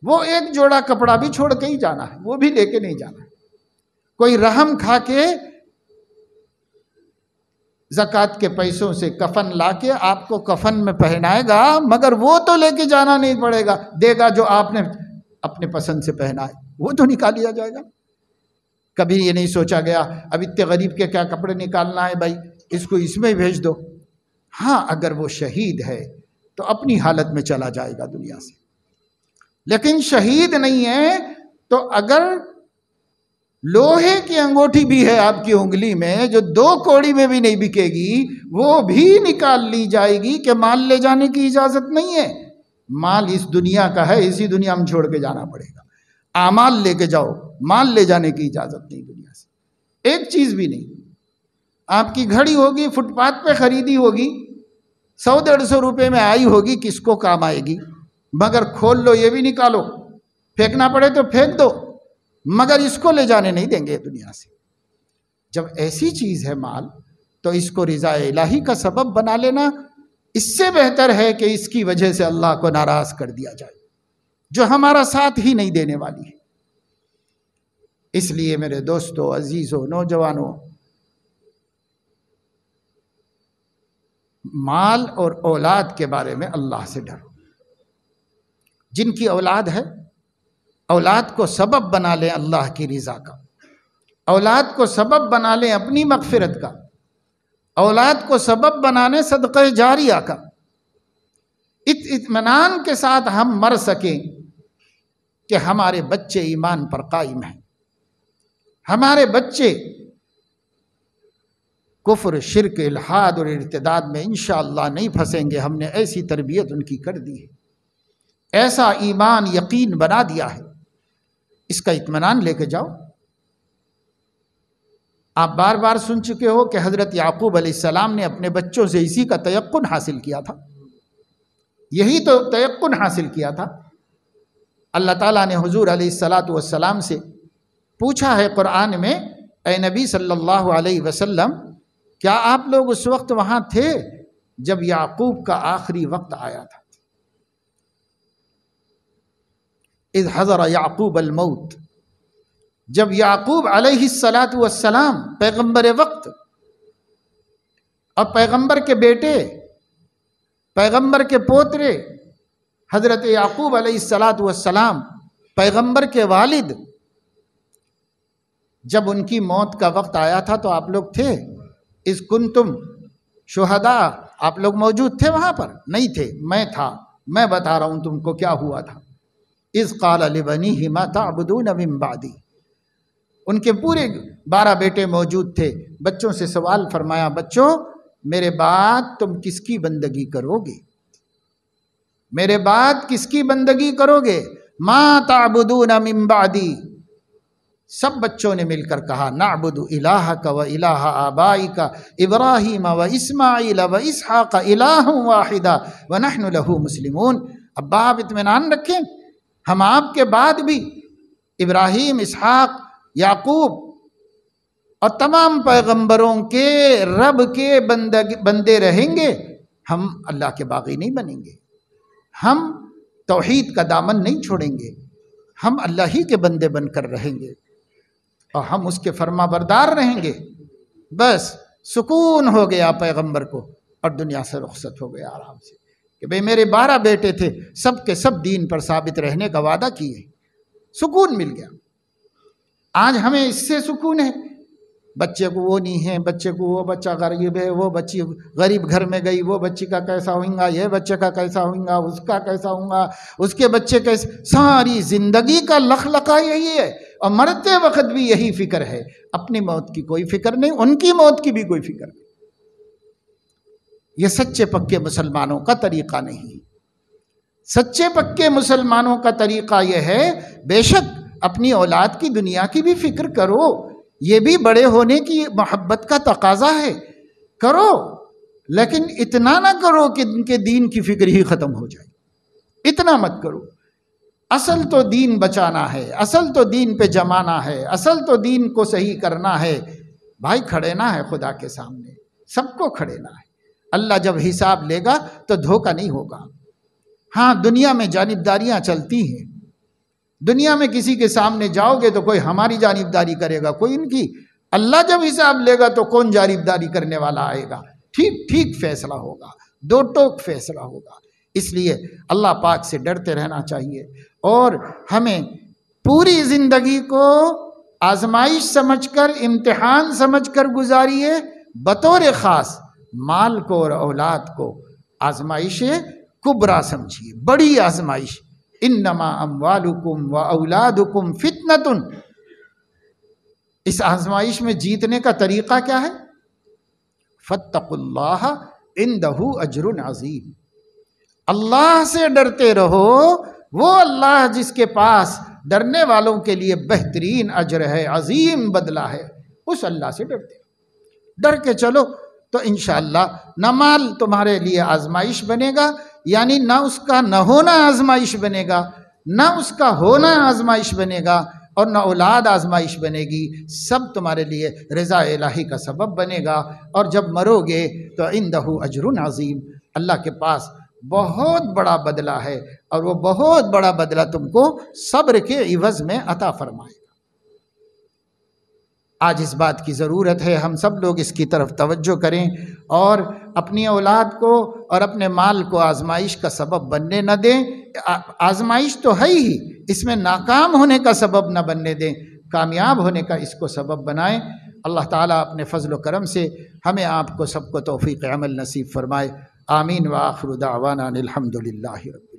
وہ ایک جوڑا کپڑا بھی چھوڑ کے ہی جانا ہے، وہ بھی لے کے نہیں جانا ہے۔ کوئی رحم کھا کے زکوٰۃ کے پیسوں سے کفن لا کے آپ کو کفن میں پہنائے گا، مگر وہ تو لے کے جانا نہیں پڑے گا، دے گا جو آپ نے اپنے پسند سے پہنا ہے، وہ تو نکال لیا جائے گا۔ کبھی یہ نہیں سوچا گیا اب اتنے غریب کے کیا کپڑے نکالنا ہے بھائی، اس کو اس میں ہی بھیج دو۔ ہاں اگر وہ شہید ہے تو اپنی حالت میں چلا جائے گا دنیا سے، لیکن شہید نہیں ہے تو اگر لوہے کی انگوٹھی بھی ہے آپ کی انگلی میں جو 2 کوڑی میں بھی نہیں بکے گی، وہ بھی نکال لی جائے گی کہ مال لے جانے کی اجازت نہیں ہے۔ مال اس دنیا کا ہے، اسی دنیا میں چھوڑ کے جانا پڑے گا۔ اعمال لے کے جاؤ، مال لے جانے کی اجازت نہیں دنیا سے، ایک چیز بھی نہیں۔ آپ کی گھڑی ہوگی، فٹ پاتھ پہ خریدی ہوگی، 100-150 روپے میں آئی ہوگی، کس کو کام آئے گی؟ مگر کھول لو، یہ بھی نکالو، پھینکنا پڑے تو پھینک دو، مگر اس کو لے جانے نہیں دیں گے دنیا سے۔ جب ایسی چیز ہے مال، تو اس کو رضا الہی کا سبب بنا لینا اس سے بہتر ہے کہ اس کی وجہ سے اللہ کو ناراض کر دیا جائے، جو ہمارا ساتھ ہی نہیں دینے والی ہے۔ اس لیے میرے دوستو، عزیزو، نوجوانوں، مال اور اولاد کے بارے میں اللہ سے ڈرو۔ جن کی اولاد ہے، اولاد کو سبب بنا لیں اللہ کی رضا کا، اولاد کو سبب بنا لیں اپنی مغفرت کا، اولاد کو سبب بنانے صدقہ جاریہ کا۔ اطمینان کے ساتھ ہم مر سکیں کہ ہمارے بچے ایمان پر قائم ہیں، ہمارے بچے کفر، شرک، الحاد اور ارتداد میں انشاءاللہ نہیں پھنسیں گے۔ ہم نے ایسی تربیت ان کی کر دی ہے، ایسا ایمان یقین بنا دیا ہے، اس کا اطمینان لے کے جاؤ۔ آپ بار بار سن چکے ہو کہ حضرت یعقوب علیہ السلام نے اپنے بچوں سے اسی کا تیقن حاصل کیا تھا، یہی تو تیقن حاصل کیا تھا۔ اللہ تعالیٰ نے حضور علیہ السلام سے پوچھا ہے قرآن میں، اے نبی صلی اللہ علیہ وسلم، کیا آپ لوگ اس وقت وہاں تھے جب یعقوب کا آخری وقت آیا تھا؟ اذ حضر یعقوب الموت، جب یعقوب علیہ السلام پیغمبر وقت اور پیغمبر کے بیٹے، پیغمبر کے پوترے حضرت یعقوب علیہ السلام پیغمبر کے والد، جب ان کی موت کا وقت آیا تھا تو آپ لوگ تھے؟ اذ کنتم شہداء، آپ لوگ موجود تھے وہاں پر؟ نہیں تھے، میں تھا، میں بتا رہا ہوں تم کو کیا ہوا تھا۔ اذ قال لبنیہ ما تعبدون من بعدی، ان کے پورے 12 بیٹے موجود تھے، بچوں سے سوال فرمایا، بچوں میرے بعد تم کس کی بندگی کرو گے؟ میرے بعد کس کی بندگی کرو گے؟ ما تعبدون من بعدی، سب بچوں نے مل کر کہا، نعبد الہک و الہ آبائک ابراہیم و اسماعیل و اسحاق الہ واحدا ونحن لہ مسلمون۔ ابا آپ اطمینان رکھیں، ہم آپ کے بعد بھی ابراہیم، اسحاق، یعقوب اور تمام پیغمبروں کے رب کے بندے رہیں گے، ہم اللہ کے باغی نہیں بنیں گے، ہم توحید کا دامن نہیں چھوڑیں گے، ہم اللہ ہی کے بندے بن کر رہیں گے اور ہم اس کے فرما بردار رہیں گے۔ بس سکون ہو گیا پیغمبر کو اور دنیا سے رخصت ہو گیا آرام سے کہ بھئی میرے 12 بیٹے تھے، سب کے سب دین پر ثابت رہنے کا وعدہ کیے، سکون مل گیا۔ آج ہمیں اس سے سکون ہے، بچے کو وہ نہیں ہے، بچے کو وہ بچہ غریب ہے، وہ بچی غریب گھر میں گئی، وہ بچی کا کیسا ہوگا، یہ بچے کا کیسا ہوگا، اس کا کیسا ہوگا، اس کے بچے کیسے، ساری زندگی کا لخلقہ یہی ہے اور مرتے وقت بھی یہی فکر ہے، اپنی موت کی کوئی فکر نہیں، ان کی موت کی بھی کوئی فکر نہیں۔ یہ سچے پکے مسلمانوں کا طریقہ نہیں۔ سچے پکے مسلمانوں کا طریقہ یہ ہے، بے شک اپنی اولاد کی دنیا کی بھی فکر کرو، یہ بھی بڑے ہونے کی محبت کا تقاضا ہے، کرو، لیکن اتنا نہ کرو کہ ان کے دین کی فکر ہی ختم ہو جائے، اتنا مت کرو۔ اصل تو دین بچانا ہے، اصل تو دین پہ جمانا ہے، اصل تو دین کو صحیح کرنا ہے۔ بھائی کھڑینا ہے خدا کے سامنے، سب کو کھڑینا ہے۔ اللہ جب حساب لے گا تو دھوکہ نہیں ہوگا۔ ہاں دنیا میں جانبداریاں چلتی ہیں، دنیا میں کسی کے سامنے جاؤ گے تو کوئی ہماری جانبداری کرے گا، کوئی ان کی۔ اللہ جب حساب لے گا تو کون جانبداری کرنے والا آئے گا؟ ٹھیک ٹھیک فیصلہ ہوگا، دو ٹوک فیصلہ ہوگا۔ اس لیے اللہ پاک سے ڈرتے رہنا چاہیے اور ہمیں پوری زندگی کو آزمائش سمجھ کر، امتحان سمجھ کر گزاریے، بطور خاص مال کو اور اولاد کو آزمائش کبریٰ سمجھیے، بڑی آزمائش۔ انما اموالکم و اولادکم فتنۃ، اس آزمائش میں جیتنے کا طریقہ کیا ہے؟ فاتقوا اللہ عندہ اجر عظیم، اللہ سے ڈرتے رہو، وہ اللہ جس کے پاس ڈرنے والوں کے لیے بہترین اجر ہے، عظیم بدلہ ہے، اس اللہ سے ڈرتے رہو، ڈر کے چلو تو انشاءاللہ نہ مال تمہارے لیے آزمائش بنے گا، یعنی نہ اس کا نہ ہونا آزمائش بنے گا، نہ اس کا ہونا آزمائش بنے گا، اور نہ اولاد آزمائش بنے گی، سب تمہارے لیے رضا الہی کا سبب بنے گا۔ اور جب مرو گے تو عندہ اجر عظیم، اللہ کے پاس بہت بڑا بدلہ ہے، اور وہ بہت بڑا بدلہ تم کو صبر کے عوض میں عطا فرمائے گا۔ آج اس بات کی ضرورت ہے ہم سب لوگ اس کی طرف توجہ کریں اور اپنی اولاد کو اور اپنے مال کو آزمائش کا سبب بننے نہ دیں۔ آزمائش تو ہے ہی، اس میں ناکام ہونے کا سبب نہ بننے دیں، کامیاب ہونے کا اس کو سبب بنائیں۔ اللہ تعالیٰ اپنے فضل و کرم سے ہمیں آپ کو سب کو توفیق عمل نصیب فرمائے۔ آمین وآخر دعوانا الحمد للہ رب